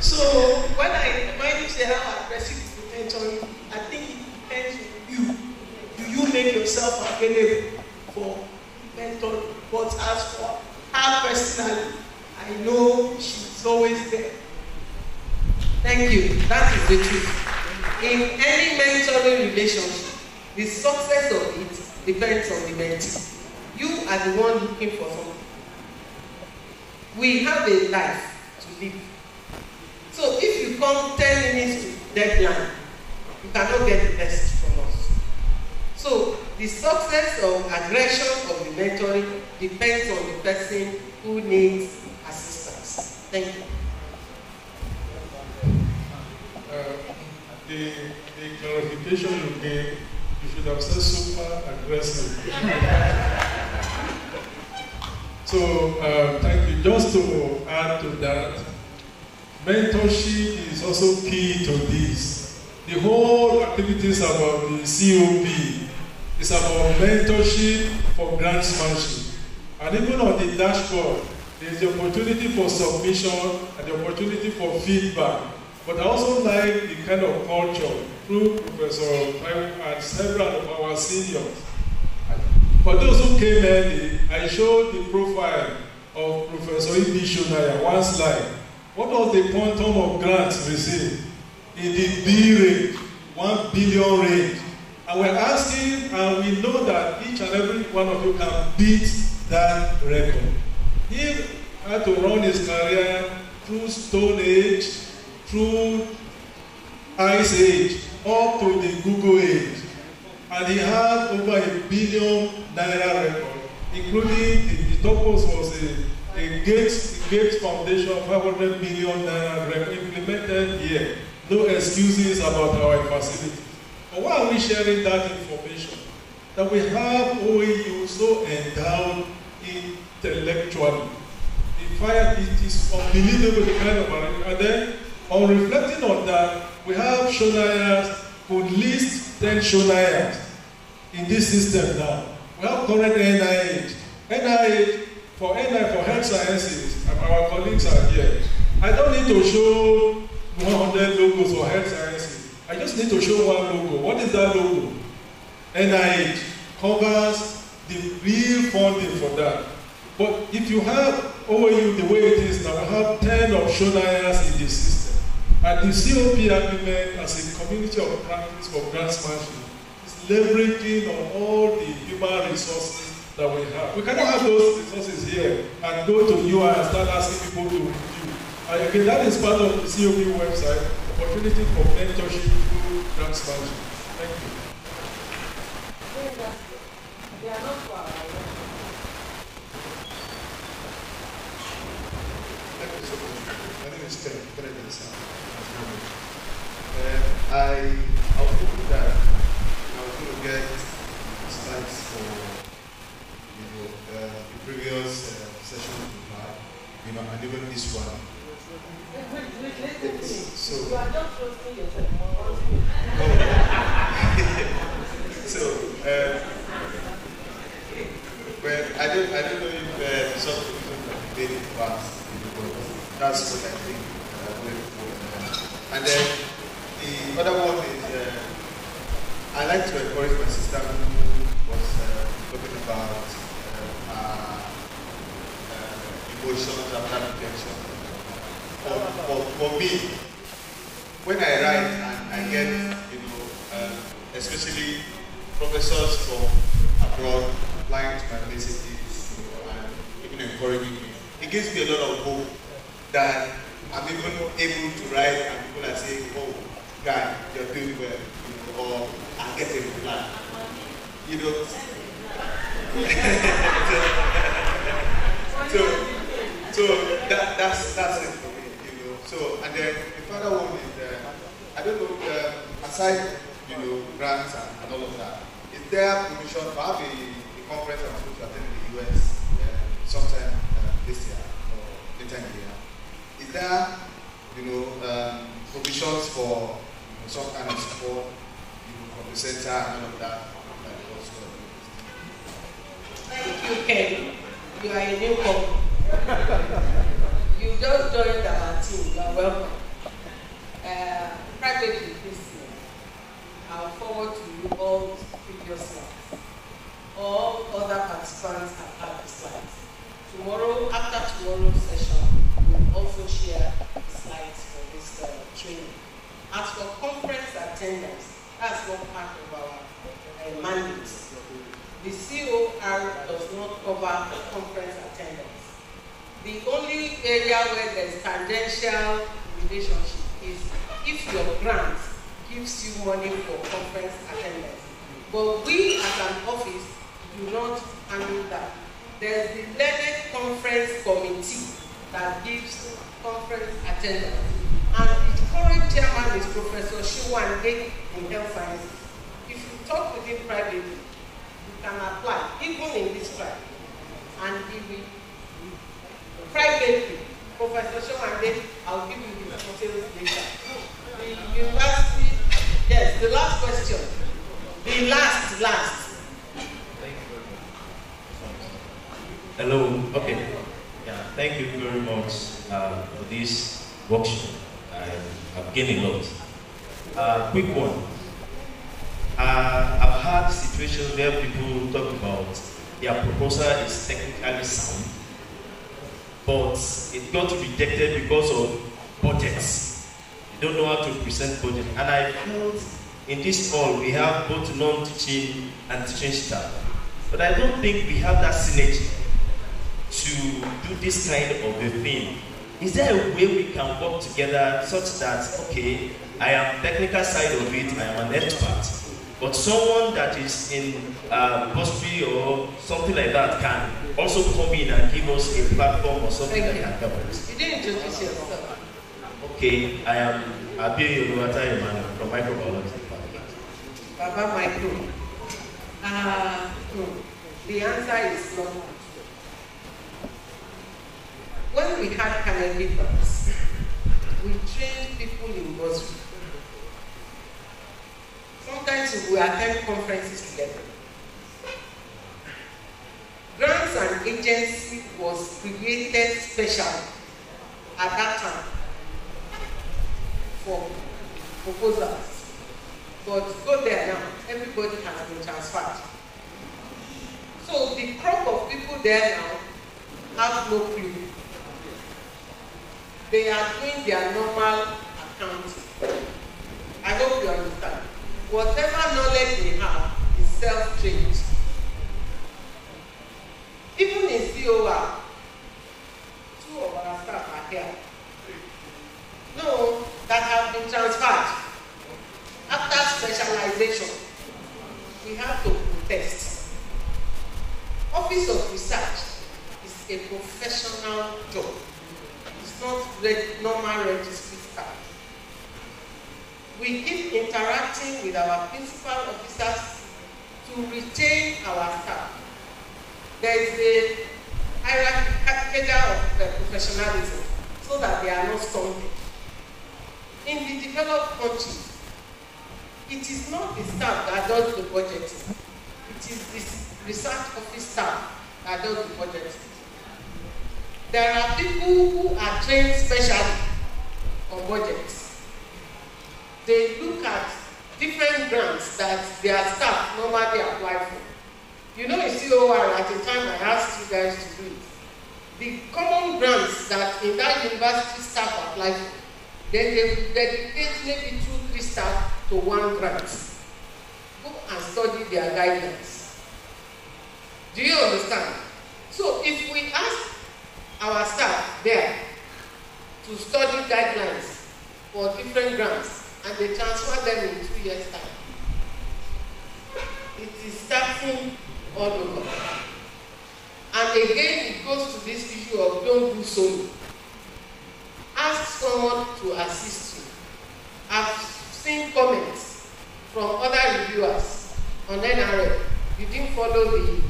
So when you say how aggressive is the mentoring, I think it depends on you. Do you make yourself available for mentoring? But as for her personally, I know she's always there. Thank you. That is the truth. In any mentoring relationship, the success of it depends on the mentee. You are the one looking for something. We have a life to live. So if you come 10 minutes to deadline, you cannot get the best from us. So the success or aggression of the mentoring depends on the person who needs assistance. Thank you. The clarification you gave, you should have said super aggressive. So thank you. Just to add to that, mentorship is also key to this. The whole activities about the COP is about mentorship for grantsmanship. And even on the dashboard, there is the opportunity for submission and the opportunity for feedback. But I also like the kind of culture through Professor Taiwo and several of our seniors. For those who came early, I showed the profile of Professor Ibi Shonaya, one slide. What was the quantum of grants received? In the B range, 1 billion range. And we're asking, and we know that each and every one of you can beat that record. He had to run his career through Stone Age, through Ice Age, up to the Google Age. And he had over $1 billion record, including the topos was a Gates Foundation 500 million record implemented here. No excuses about our facility. But why are we sharing that information? That we have OAU so endowed intellectually. In fact, it is unbelievable the kind of, and then on reflecting on that, we have Shonayas who list 10 Shonayas in this system now. We have current NIH. NIH for health sciences, and our colleagues are here. I don't need to show 100 logos for health sciences. I just need to show one logo. What is that logo? NIH covers the real funding for that. But if you have OAU the way it is now, we have 10 of Shonayas in the system. And the COP agreement as a community of practice for grantsmanship is leveraging on all the human resources that we have. We cannot have those resources here and go to UI and start asking people to review. And again, that is part of the COP website, opportunity for mentorship through grantsmanship. Thank you. They are not for our My name is Ken. I was hoping that I was going to get slides for the previous session we had, and even this one. So, you are just roasting yourself. Well, I don't know if some people have made it fast, but that's what I think. And then the other one is, I like to encourage my sister who was talking about emotions after rejection. For me, when I write and I get, especially professors from abroad applying to my places, and even encouraging me, it gives me a lot of hope that I'm even able to write and people are saying, oh, guy, you're doing well, or I'm getting a reply. So that's it for me, So, and then the further one is, I don't know, aside, grants and all of that, is there permission to have a conference I'm supposed to attend in the US sometime this year or later in the year? Is there, provisions for some kind of support from the center and all of that? Thank you, Ken. You are a newcomer. You just joined our team. You are welcome. Privately, this year, I'll forward to you all previous slides. All other participants have had the slides. Tomorrow, after tomorrow's session, we'll also share the slides for this training. As for conference attendance, that's not part of our mandate. The COR does not cover conference attendance. The only area where there is tangential relationship is if your grant gives you money for conference attendance. But we as an office do not handle that. There's the learned conference committee that gives conference attendance. And the current chairman is Professor Shiwande in Health Sciences. If you talk with him privately, you can apply, even in this tribe. And he will privately, Professor Shiwande, I'll give you the details later. The university, yes, the last question. The last. Hello, okay. Yeah, thank you very much for this workshop. I've gained a lot. Quick one. I've had situations where people talk about their proposal is technically sound, but it got rejected because of budgets. They don't know how to present budget. And I felt in this hall we have both non-teaching and teaching staff. But I don't think we have that synergy to do this kind of a thing. Is there a way we can work together such that, okay, I am technical side of it, I am an expert, but someone that is in bursary or something like that can also come in and give us a platform or something like that. You didn't introduce yourself. Okay, I am Abi Oluwata Emmanuel from Microbiology Department. Baba Micro. The answer is no. When we had Carnegie Grants, we trained people in bursary. Sometimes we attend conferences together. Grants and agency was created specially at that time for proposals. But go there now, everybody has been transferred. So the crop of people there now have no clue. They are doing their normal accounting. I hope you understand. Whatever knowledge they have is self-trained. Even in COR, 2 of our staff are here. No, that have been transferred. After specialization, we have to protest. Office of Research is a professional job. It's not normal registry staff. We keep interacting with our principal officers to retain our staff. There is a hierarchy of professionalism so that they are not stunted. In the developed countries, it is not the staff that does the budgeting. It is the research office staff that does the budgeting. There are people who are trained specially on budgets. They look at different grants that their staff normally apply for. You know, in COR, at the time I asked you guys to do it, the common grants that in that university staff apply for, then they will dedicate maybe 2-3 staff to one grant. Go and study their guidelines. Do you understand? So if we ask our staff there to study guidelines for different grants and they transfer them in 2 years' time, it is starting all over. And again, it goes to this issue of don't do solo. Ask someone to assist you. I've seen comments from other reviewers on NRL. You didn't follow the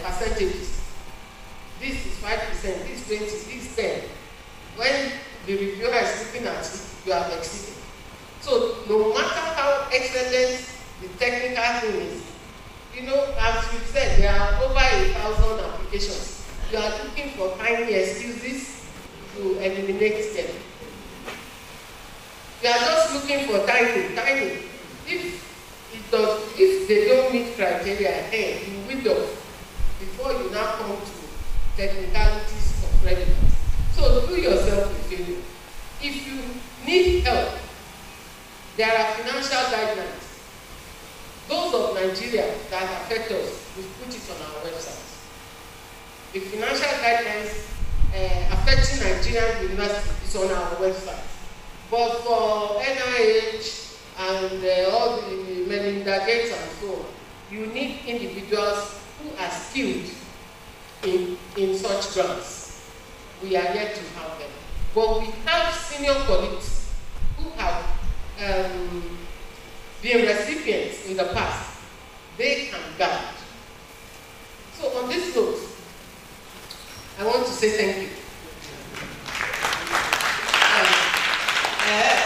percentages. This is 5%, this 20, this 10. When the reviewer is looking at it, you have exceeded. So no matter how excellent the technical thing is, you know, as you said, there are over 1,000 applications. You are looking for tiny excuses to eliminate them. You are just looking for tiny. If they don't meet criteria, you withdraw before you now come to technicalities of relevance. So do yourself a favor. If need help, there are financial guidelines. Those of Nigeria that affect us, we put it on our website. The financial guidelines affecting Nigerian universities is on our website. But for NIH and all the Melinda Gates and so on, you need individuals who are skilled in such grants. We are yet to have them. But we have senior colleagues who have been recipients in the past. They can guide. So on this note, I want to say thank you.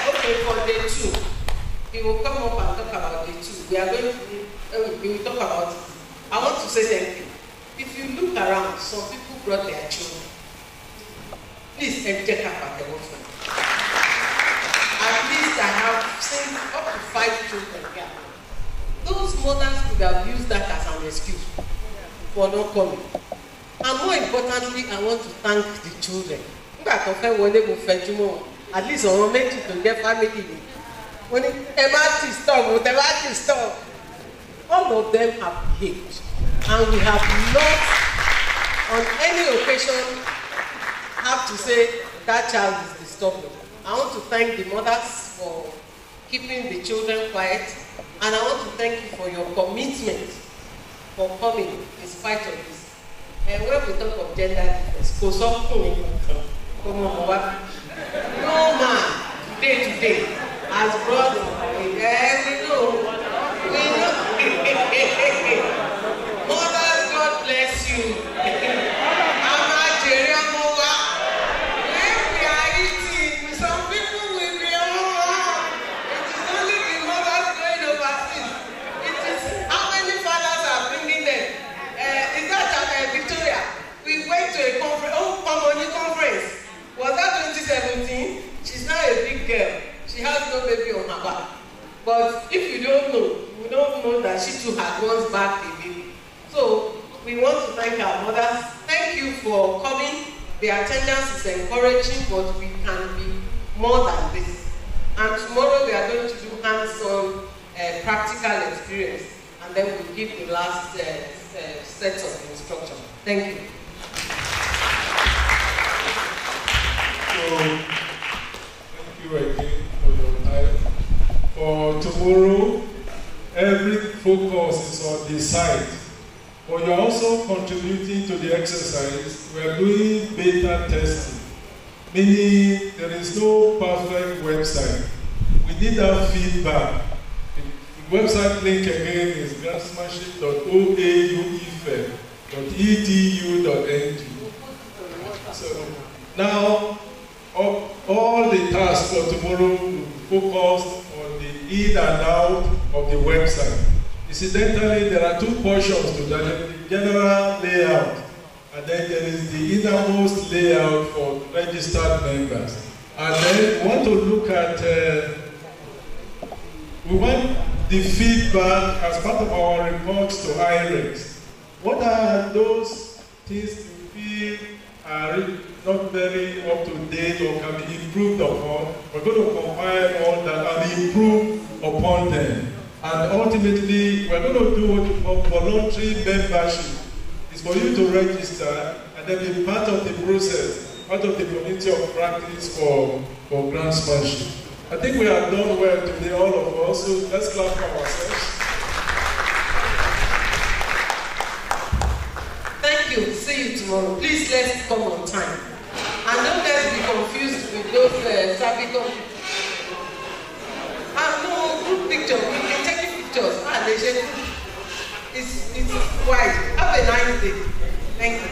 Okay, for day 2, he will come up and talk about day 2. We are going to, we will talk about it. I want to say thank you. If you look around, some people brought their children. Please check out the orphan. At least I have seen up to 5 children here. Those mothers could have used that as an excuse for not coming. And more importantly, I want to thank the children. At least on méjì to get family. When stop, all of them have behaved. And we have not, on any occasion, have to say that child is disturbing. I want to thank the mothers for keeping the children quiet. And I want to thank you for your commitment for coming in spite of this. And when we talk of gender difference, no man, today, as brothers, we know. Mothers, God bless you. We are eating. Some people will be on. It is only the mothers going overseas. It is how many fathers are bringing them. Is that Victoria? We went to a conference. Was that 2017? She's now a big girl. She has no baby on her back. But if you don't know, you don't know that she too had once back a baby. So we want to thank our mothers. Thank you for coming. The attendance is encouraging, but we can be more than this. And tomorrow we are going to do hands-on practical experience, and then we'll give the last set of instruction. Thank you. So, thank you again for your time. For tomorrow, every focus is on the site. But you're also contributing to the exercise. We're doing beta testing, meaning there is no perfect website. We need that feedback. The website link again is grantsmanship.oauefe.edu.ng. So now, all the tasks for tomorrow will focus on the in and out of the website. Incidentally, there are 2 portions to that: the general layout, and then there is the innermost layout for registered members. And then we want to look at, we want the feedback as part of our reports to IREX. What are those things you feel are not very up to date or can be improved upon? We're going to compile all that and improve upon them. And ultimately, we're going to do what we call voluntary membership. It's for you to register and then be part of the process, part of the community of practice for grantsmanship. I think we have done well today, all of us, so let's clap for ourselves. Thank you. See you tomorrow. Please, let's come on time. And don't let's be confused with those Sabiton people. No, group picture. We can take pictures. It's wide. Have a nice day. Thank you.